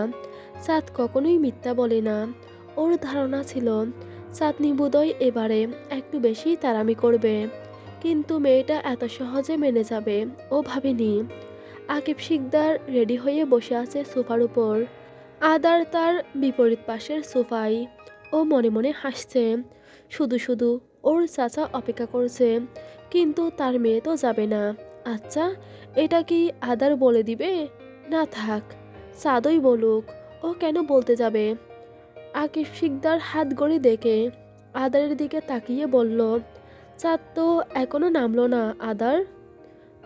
চাঁদ কখনোই মিথ্যা বলে না। ওর ধারণা ছিল চাঁদনি বোধহয় এবারে একটু বেশি তাড়ামি করবে, কিন্তু মেয়েটা এত সহজে মেনে যাবে ও ভাবেনি। আকিব শিকদার রেডি হয়ে বসে আছে সোফার উপর। আদার তার বিপরীত পাশের সোফায়। ও মনে মনে হাসছে। শুধু শুধু ওর চাচা অপেক্ষা করছে, কিন্তু তার মেয়ে তো যাবে না। আচ্ছা, এটা কি আদার বলে দিবে? না থাক, সাদই বলুক। ও কেন বলতে যাবে? আকিব শিকদার হাত ঘড়ি দেখে আদারের দিকে তাকিয়ে বলল, চাঁদ তো এখনো নামলো না আদার।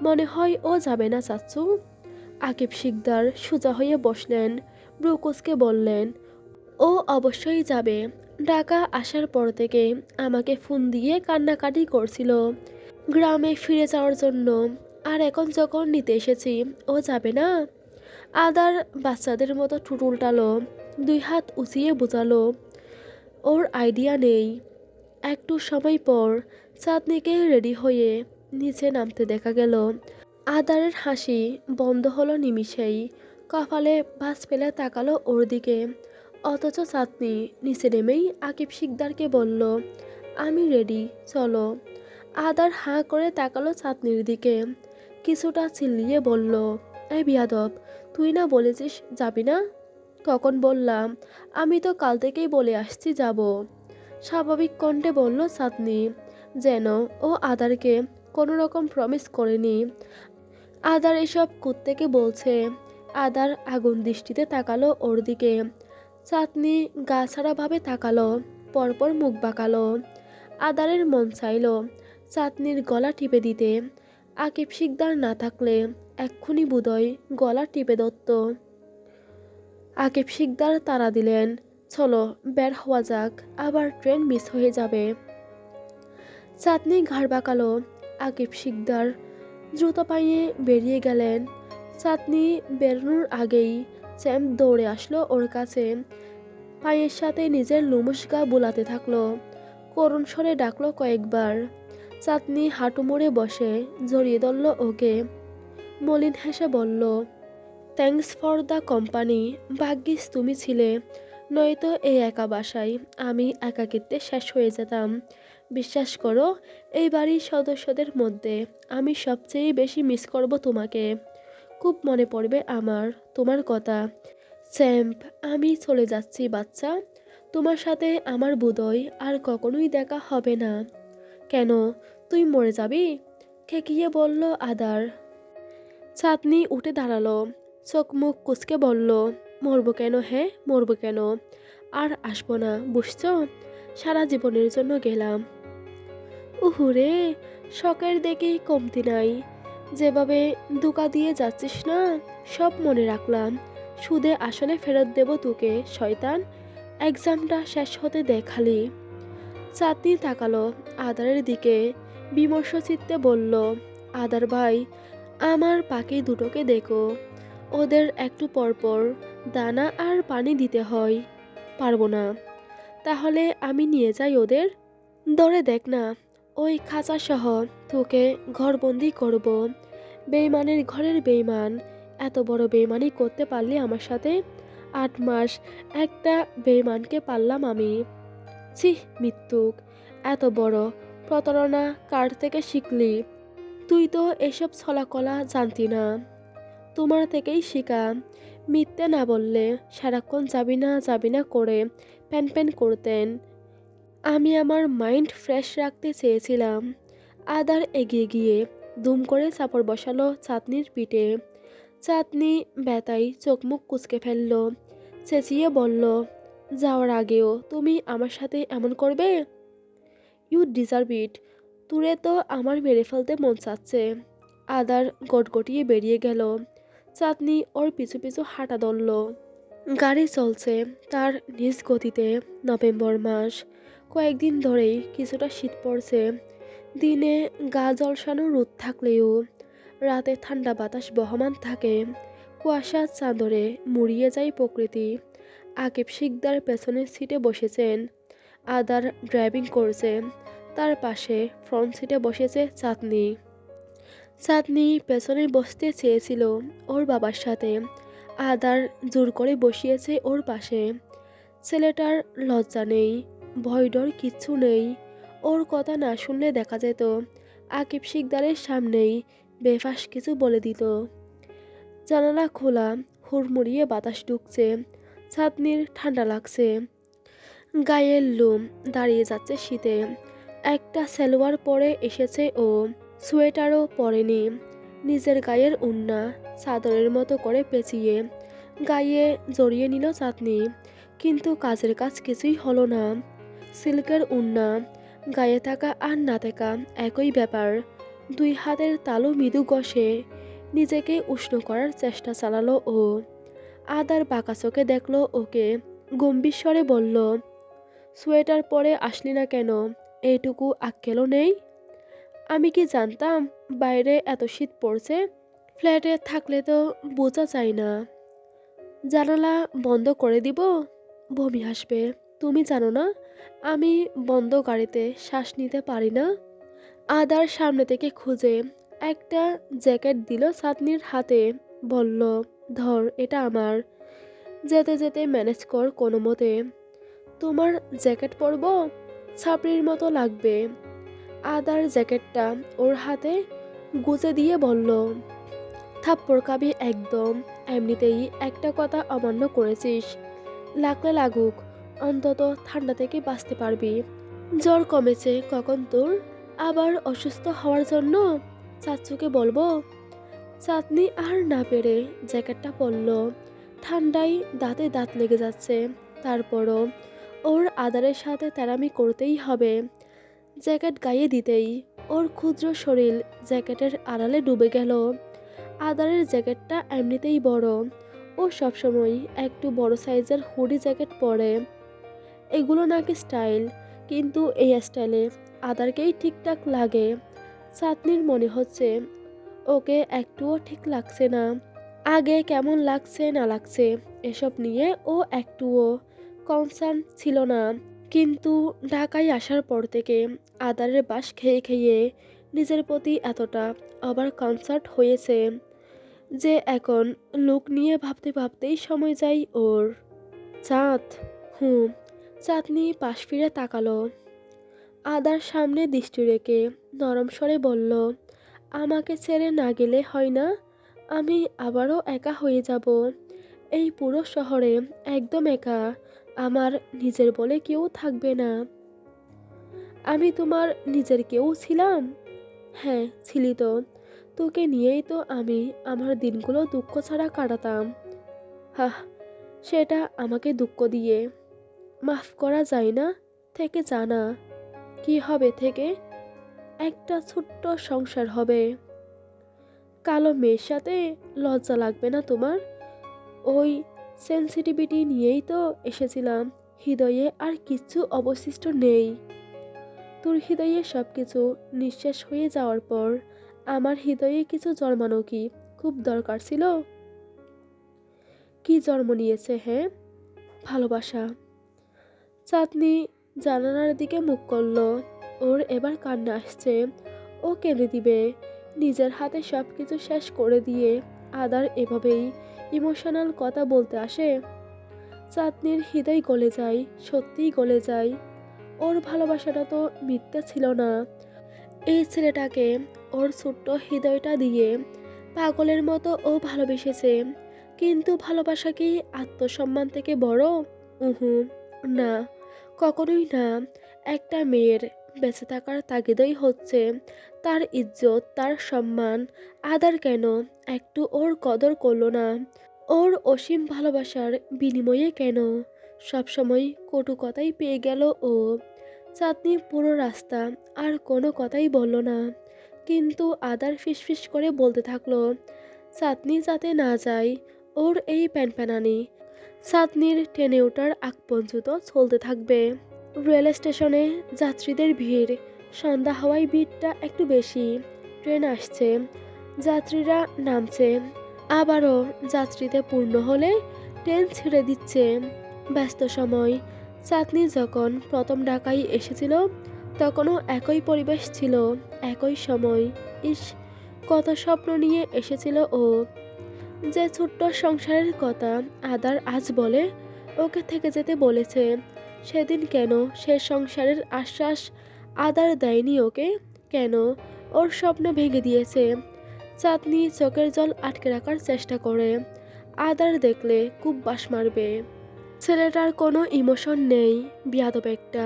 মনে হয় ও যাবে না চাচ্চু। আকিব শিকদার সোজা হয়ে বসলেন, ব্রুকুসকে বললেন, ও অবশ্যই যাবে। ঢাকা আসার পর থেকে আমাকে ফোন দিয়ে কান্নাকাটি করছিল গ্রামে ফিরে যাওয়ার জন্য। আর এখন যখন নিতে এসেছি ও যাবে না। আদার বাচ্চাদের মতো ঠোঁট উল্টালো, দুই হাত উঁচিয়ে বোঝালো ওর আইডিয়া নেই। একটু সময় পর চাঁদনিকে রেডি হয়ে নিচে নামতে দেখা গেল। আদারের হাসি বন্ধ হলো নিমিষেই। কপালে ভাঁজ ফেলে তাকালো ওর দিকে। অথচ চাঁদনি নিচে নেমেই আকিব শিকদারকে বলল, আমি রেডি, চলো। আদার হাঁ করে তাকালো চাঁদনির দিকে। কিছুটা চিল্লিয়ে বলল, এই বিয়াদব, তুই না বলেছিস যাবি না? কখন বললাম? আমি তো কাল থেকেই বলে আসছি যাব। স্বাভাবিক কণ্ঠে বলল চাঁদনি, যেন ও আদারকে কোনো রকম প্রমিস করেনি। আদার এসব কোত্থেকে বলছে? আদার আগুন দৃষ্টিতে তাকালো ওর দিকে। চাঁদনি গা ছাড়াভাবে তাকালো, পরপর মুখ বাঁকালো। আদারের মন চাইল চাঁদনির গলা টিপে দিতে। আকিব শিকদার না থাকলে এক্ষুনি বোধহয় গলা টিপে ধরত। আকিব শিকদার তাড়া দিলেন, চলো বের হওয়া যাক, আবার ট্রেন মিস হয়ে যাবে। চাঁদনি ঘাড় বাঁকালো। আকিব শিকদার দ্রুত পায়ে বেরিয়ে গেলেন। চাঁদনি বেরোনোর আগেই চ্যাম্প দৌড়ে আসলো ওর কাছে, পায়ের সাথে নিজের লুমুস গা বুলাতে থাকলো, করুণ স্বরে ডাকলো কয়েকবার। চাঁদনি হাঁটু মুড়ে বসে জড়িয়ে ধরল ওকে, মলিন হেসে বলল, থ্যাঙ্কস ফর দ্য কোম্পানি। ভাগ্যিস তুমি ছিলে, নয়তো এই একা বাসায় আমি একাকিত্বে শেষ হয়ে যেতাম। বিশ্বাস করো, এই বাড়ির সদস্যদের মধ্যে আমি সবচেয়ে বেশি মিস করব তোমাকে। খুব মনে পড়বে আমার তোমার কথা। চ্যাম্প, আমি চলে যাচ্ছি বাচ্চা, তোমার সাথে আমার বোধহয় আর কখনোই দেখা হবে না। কেন, তুই মরে যাবি? খেকিয়ে বলল আদার। চাঁদনি উঠে দাঁড়ালো, চোখ মুখ কুচকে বলল, মরবো কেন, হ্যাঁ মরবো কেন? আর আসবো না, বুঝছো? সারা জীবনের জন্য গেলাম। উহুরে, শখের দেখেই কমতি নাই। যেভাবে ধোঁকা দিয়ে যাচ্ছিস না, সব মনে রাখলাম। সুদে আসলে ফেরত দেব তোকে, শয়তান। এক্সামটা শেষ হতে দেখালি। চাঁদনি তাকালো আদারের দিকে, বিমর্ষ চিত্তে বলল, আদার ভাই, আমার পাখি দুটোকে দেখো, ওদের একটু পরপর দানা আর পানি দিতে হয়। পারবো না। তাহলে আমি নিয়ে যাই ওদের? ধরে দেখ না, ওই খাঁচা সহ তোকে ঘরবন্দি করব। বেইমানের ঘরের বেইমান। এত বড় বেইমানি করতে পারলি আমার সাথে? 8 মাস একটা বেইমানকে পারলাম আমি। ছি, মৃত্যুক, এত বড় প্রতারণা কার থেকে শিখলি? তুই তো এসব ছলাকলা জানতি না, তোমার থেকেই শিখা। মিথ্যে না বললে সারাক্ষণ যাবি না করে প্যান প্যান করতেন। আমি আমার মাইন্ড ফ্রেশ রাখতে চেয়েছিলাম। আদার এগিয়ে গিয়ে দুম করে চাপড় বসালো চাঁদনির পিঠে। চাঁদনি ব্যথায় চোখ মুখ কুঁচকে ফেলল, চেঁচিয়ে বলল, যাওয়ার আগেও তুমি আমার সাথে এমন করবে? ইউ ডিজার্ভ ইট। তুরে তো আমার মেরে ফেলতে মন চাচ্ছে। আদার গটগটিয়ে বেরিয়ে গেল। চাঁদনি ওর পিছু পিছু হাঁটা ধরল। গাড়ি চলছে তার নিজ গতিতে। নভেম্বর মাস, কয়েকদিন ধরেই কিছুটা শীত পড়ছে। দিনে গা ঝলসানো রোদ থাকলেও রাতে ঠান্ডা বাতাস বহমান থাকে। কুয়াশার চাদরে মুড়িয়ে যায় প্রকৃতি। আকিব শিকদার পেছনের সিটে বসেছেন, আদার ড্রাইভিং করছে। তার পাশে ফ্রন্ট সিটে বসেছে চাঁদনি। চাঁদনি পেছনে বসতে চেয়েছিল ওর বাবার সাথে, আদার জোর করে বসিয়েছে ওর পাশে। ছেলেটার লজ্জা নেই, ভয় ডর কিচ্ছু নেই। ওর কথা না শুনলে দেখা যেত আকিব শিকদারের সামনেই বেফাস কিছু বলে দিত। জানালা খোলা, হুড়মুড়িয়ে বাতাস ঢুকছে। চাঁদনির ঠান্ডা লাগছে, গায়ের লোম দাঁড়িয়ে যাচ্ছে শীতে। একটা সালোয়ার পরে এসেছে ও, সোয়েটারও পরেনি। নিজের গায়ের ওড়না চাদরের মতো করে পেঁচিয়ে গায়ে জড়িয়ে নিল চাঁদনি, কিন্তু কাজের কাজ কিছুই হলো না। সিল্কের ওড়না, গায়ে থাকা আর না থাকা একই ব্যাপার। 2 হাতের তালু মৃদু ঘষে নিজেকে উষ্ণ করার চেষ্টা চালালো ও। আদার বাঁকা চোখে দেখলো ওকে, গম্ভীর স্বরে বলল, সোয়েটার পরে আসলি না কেন? এইটুকু আক্কেলও নেই? আমি কি জানতাম বাইরে এত শীত পড়ছে? ফ্ল্যাটে থাকলে তো বোঝা যায় না। জানালা বন্ধ করে দিব? বমি আসবে। তুমি জানো না আমি বন্ধ গাড়িতে শ্বাস নিতে পারি না। আদার সামনে থেকে খুঁজে একটা জ্যাকেট দিল চাঁদনির হাতে, বলল, ধর, এটা আমার। যেতে যেতে ম্যানেজ কর কোনো মতে। তোমার জ্যাকেট পরবো? ছাপড়ির মতো লাগবে। আদার জ্যাকেটটা ওর হাতে গুজে দিয়ে বলল, থাপ্পড় খাবি একদম। এমনিতেই একটা কথা অমান্য করেছিস, লাগলে লাগুক, অন্তত ঠান্ডা থেকে বাঁচতে পারবি। জ্বর কমেছে কখন তোর? আবার অসুস্থ হওয়ার জন্য চাচ্চুকে বলবো? চাঁদনি আর না পেরে জ্যাকেটটা পরল। ঠান্ডায় দাঁতে দাঁত লেগে যাচ্ছে, তারপরও ওর আদারের সাথে তেরামি করতেই হবে। জ্যাকেট গায়ে দিতেই ওর ক্ষুদ্র শরীর জ্যাকেটের আড়ালে ডুবে গেল। আদারের জ্যাকেটটা এমনিতেই বড়, ও সবসময় একটু বড় সাইজের হুডি জ্যাকেট পরে। এগুলো নাকি স্টাইল, কিন্তু এই স্টাইলে আদারকেই ঠিকঠাক লাগে। চাঁদনির মনে হচ্ছে ওকে একটুও ঠিক লাগছে না। আগে কেমন লাগছে না লাগছে এসব নিয়ে ও একটুও কনসার্ন ছিল না, কিন্তু ঢাকায় আসার পর থেকে আদারের বাঁশ খেয়ে খেয়ে নিজের প্রতি এতটা ওভার কনসার্ন হয়েছে যে এখন লুক নিয়ে ভাবতে ভাবতেই সময় যায় ওর। চাঁদ, হুম। চাঁদনি পাশ ফিরে তাকালো। আদার সামনে দৃষ্টি রেখে নরম স্বরে বলল, আমাকে ছেড়ে না গেলে হয় না? আমি আবারও একা হয়ে যাব এই পুরো শহরে, একদম একা। আমার নিজের বলে কেউ থাকবে না। আমি তোমার নিজের কেউ ছিলাম? হ্যাঁ, ছিলি তো। তোকে নিয়েই তো আমি আমার দিনগুলো দুঃখ ছাড়া কাটাতাম। হাহ, সেটা আমাকে দুঃখ দিয়ে মাফ করা যায় না? থেকে জানা কি হবে থেকে? একটা ছোট্ট সংসার হবে। কালো মেয়ের সাথে লজ্জা লাগবে না তোমার? ওই সেনসিটিভিটি নিয়েই তো এসেছিলাম। হৃদয়ে আর কিচ্ছু অবশিষ্ট নেই। তোর হৃদয়ে সবকিছু নিঃশেষ হয়ে যাওয়ার পর আমার হৃদয়ে কিছু জন্মানো কি খুব দরকার ছিল? কি জন্ম নিয়েছে, হ্যাঁ? ভালোবাসা। চাঁদনি জানালার দিকে মুখ করল। ওর এবার কান্না আসছে। ও কেঁদে দিবে। নিজের হাতে সবকিছু শেষ করে দিয়ে আদার এভাবেই ইমোশনাল কথা বলতে আসে। চাঁদনির হৃদয় গলে যায়, সত্যিই গলে যায়। ওর ভালোবাসাটা তো মিথ্যা ছিল না। এই ছেলেটাকে ওর ছোট্ট হৃদয়টা দিয়ে পাগলের মতো ও ভালোবেসেছে। কিন্তু ভালোবাসা কি আত্মসম্মান থেকে বড়? উহু, না, কখনোই না। একটা মেয়ের বেঁচে থাকার তাগিদই হচ্ছে তার ইজ্জত, তার সম্মান। আদার কেন একটু ওর কদর করলো না? ওর অসীম ভালোবাসার বিনিময়ে কেন সবসময় কটু কথাই পেয়ে গেল ও? চাঁদনি পুরো রাস্তা আর কোনো কথাই বলল না, কিন্তু আদার ফিসফিস করে বলতে থাকলো, চাঁদনি যাতে না যায় ওর এই প্যানপ্যানানি। চাঁদনির ট্রেনে ওঠার আগ পর্যন্ত চলতে থাকবে। রেল স্টেশনে যাত্রীদের ভিড়। সন্ধ্যা হওয়ায় ভিড়টা একটু বেশি। ট্রেন আসছে, যাত্রীরা নামছে। আবারও যাত্রীতে পূর্ণ হলে ট্রেন ছেড়ে দিচ্ছে। ব্যস্ত সময়। চাঁদনি যখন প্রথম ঢাকায় এসেছিল তখনও একই পরিবেশ ছিল, একই সময়। ইস, কত স্বপ্ন নিয়ে এসেছিল ও। যে ছোট্ট সংসারের কথা আদার আজ বলে ওকে থেকে যেতে বলেছে, সেদিন কেন সে সংসারের আশ্বাস আদার দেয়নি ওকে? কেন ওর স্বপ্ন ভেঙে দিয়েছে? চাঁদনি চোখের জল আটকে রাখার চেষ্টা করে। আদার দেখলে খুব বাস মারবে। ছেলেটার কোনো ইমোশন নেই, বিয়াদব একটা।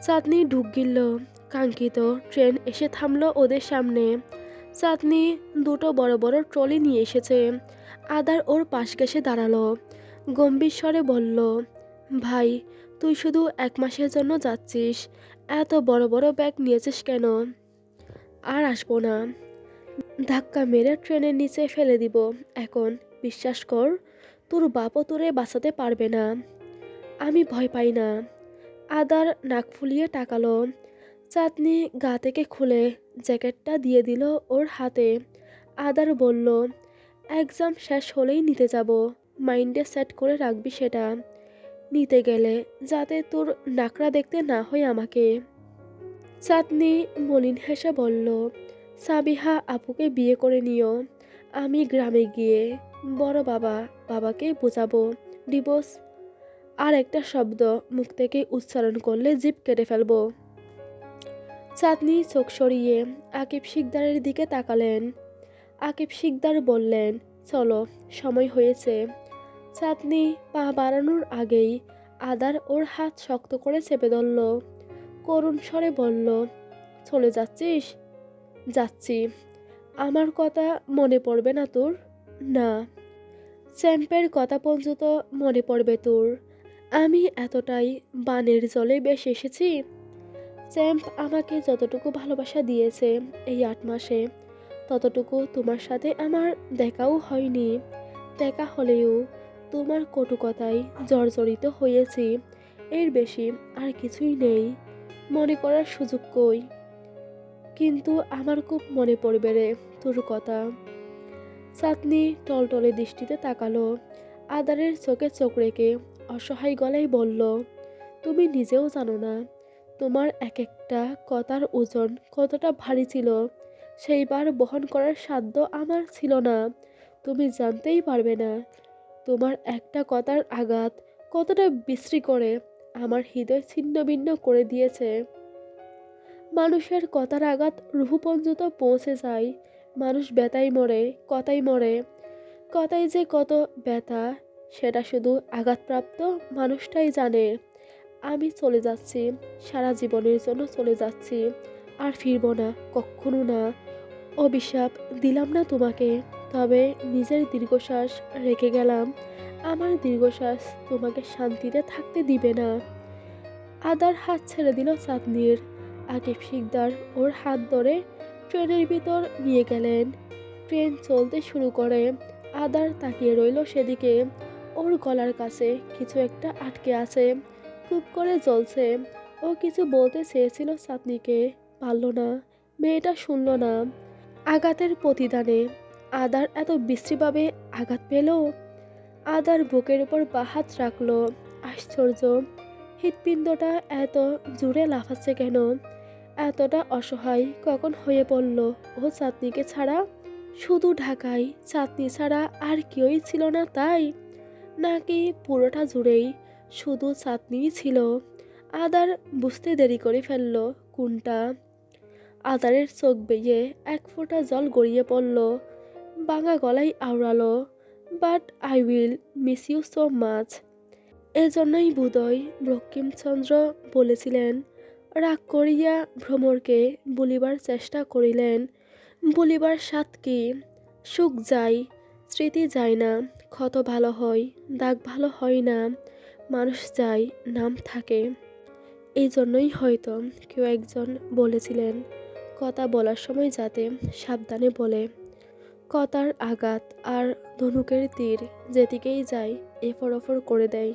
চাঁদনি ঢুক গিলল। কাঙ্ক্ষিত ট্রেন এসে থামলো ওদের সামনে। চাঁদনি দুটো বড় বড় ট্রলি নিয়ে এসেছে। আদার ওর পাশ ঘেঁষে দাঁড়ালো। গম্ভীর স্বরে বলল, ভাই, তুই শুধু 1 মাসের জন্য যাচ্ছিস? এত বড় বড় ব্যাগ নিয়েছিস কেন? আর আসবো না। ধাক্কা মেরে ট্রেনের নিচে ফেলে দিব এখন। বিশ্বাস কর, তোর বাপও তোরে বাঁচাতে পারবে না। আমি ভয় পাই না। আদার নাক ফুলিয়ে তাকালো। চাঁদনি গা থেকে খুলে জ্যাকেটটা দিয়ে দিল ওর হাতে। আদার বলল, এক্সাম শেষ হলেই নিতে যাব। মাইন্ডে সেট করে রাখবি সেটা। নিতে গেলে যাতে তোর নাকড়া দেখতে না হয় আমাকে। চাঁদনি মলিন হেসে বলল, সাবিহা আপুকে বিয়ে করে নিও। আমি গ্রামে গিয়ে বড় বাবাকে বোঝাবো ডিভোর্স। আর একটা শব্দ মুখ থেকে উচ্চারণ করলে জিভ কেটে ফেলবো। চাঁদনি চোখ সরিয়ে আকিব শিকদারের দিকে তাকালেন। আকিব শিকদার বললেন, চলো, সময় হয়েছে। চাঁদনি পা বাড়ানোর আগেই আদার ওর হাত শক্ত করে চেপে ধরল। করুণ স্বরে বলল, চলে যাচ্ছিস? যাচ্ছি। আমার কথা মনে পড়বে না তোর? না। চ্যাম্পের কথা পর্যন্ত মনে পড়বে তোর? আমি এতটাই বানের জলে বেশি এসেছি? চ্যাম্প আমাকে যতটুকু ভালোবাসা দিয়েছে এই 8 মাসে, ততটুকু তোমার সাথে আমার দেখাও হয়নি। দেখা হলেও তোমার কটু কথায় জর্জরিত হয়েছি, এর বেশি আর কিছুই নেই। মনে করার সুযোগ কই? কিন্তু আমার খুব মনে পড়বে রে তোর কথা। চাঁদনি টলটলে দৃষ্টিতে তাকালো, আদারের চোখে চোখ রেখে অসহায় গলায় বলল, তুমি নিজেও জানো না তোমার এক একটা কথার ওজন কতটা ভারী ছিল। সেইবার বহন করার সাধ্য আমার ছিল না। তুমি জানতেই পারবে না তোমার একটা কথার আঘাত কতটা বিশ্রী করে আমার হৃদয় ছিন্ন ভিন্ন করে দিয়েছে। মানুষের কথার আঘাত রুহু পর্যন্ত পৌঁছে যায়। মানুষ ব্যথায় মরে, কথায় মরে। কথায় যে কত ব্যথা সেটা শুধু আঘাতপ্রাপ্ত মানুষটাই জানে। আমি চলে যাচ্ছি, সারা জীবনের জন্য চলে যাচ্ছি, আর ফিরবো না, কখনো না। অভিশাপ দিলাম না তোমাকে, তবে নিজের দীর্ঘশ্বাস রেখে গেলাম। আমার দীর্ঘশ্বাস তোমাকে শান্তিতে থাকতে দিবে না। আদার হাত ছেড়ে দিল চাঁদনির। আকিব শিকদার ওর হাত ধরে ট্রেনের ভিতর নিয়ে গেলেন। ট্রেন চলতে শুরু করে। আদার তাকিয়ে রইল সেদিকে। ওর গলার কাছে কিছু একটা আটকে আছে, খুব করে জ্বলছে। ও কিছু বলতে চেয়েছিল চাঁদনিকে, পারল না। মেয়েটা শুনল না। আঘাতের প্রতিদানে আদার এত বিশ্রীভাবে আঘাত পেল। আদার বুকের উপর বাহাত রাখলো। আশ্চর্য, হৃৎপিণ্ডটা এত জোরে লাফাচ্ছে কেন? এতটা অসহায় কখন হয়ে পড়ল ও চাঁদনিকে ছাড়া? শুধু ঢাকায় চাঁদনি ছাড়া আর কেউই ছিল না তাই? নাকি পুরোটা জুড়েই শুধু চাঁদনিই ছিল? আদার বুঝতে দেরি করে ফেলল কোনটা। আদারের চোখ বেয়ে এক ফোঁটা জল গড়িয়ে পড়ল। ভাঙা গলায় আওড়ালো, but I will miss you so much. এজন্যই বোধহয় বঙ্কিমচন্দ্র বলেছিলেন, রাগ করিয়া ভ্রমরকে বলিবার চেষ্টা করিলেন। বলিবার স্বাদ কি? সুখ যায়, স্মৃতি যায় না। ক্ষত ভালো হয়, দাগ ভালো হয় না। মানুষ যায়, নাম থাকে। এই জন্যই হয়তো কেউ একজন বলেছিলেন, কথা বলার সময় যাতে সাবধানে বলে। কথার আঘাত আর ধনুকের তীর যেদিকেই যায় এফর ওফর করে দেয়।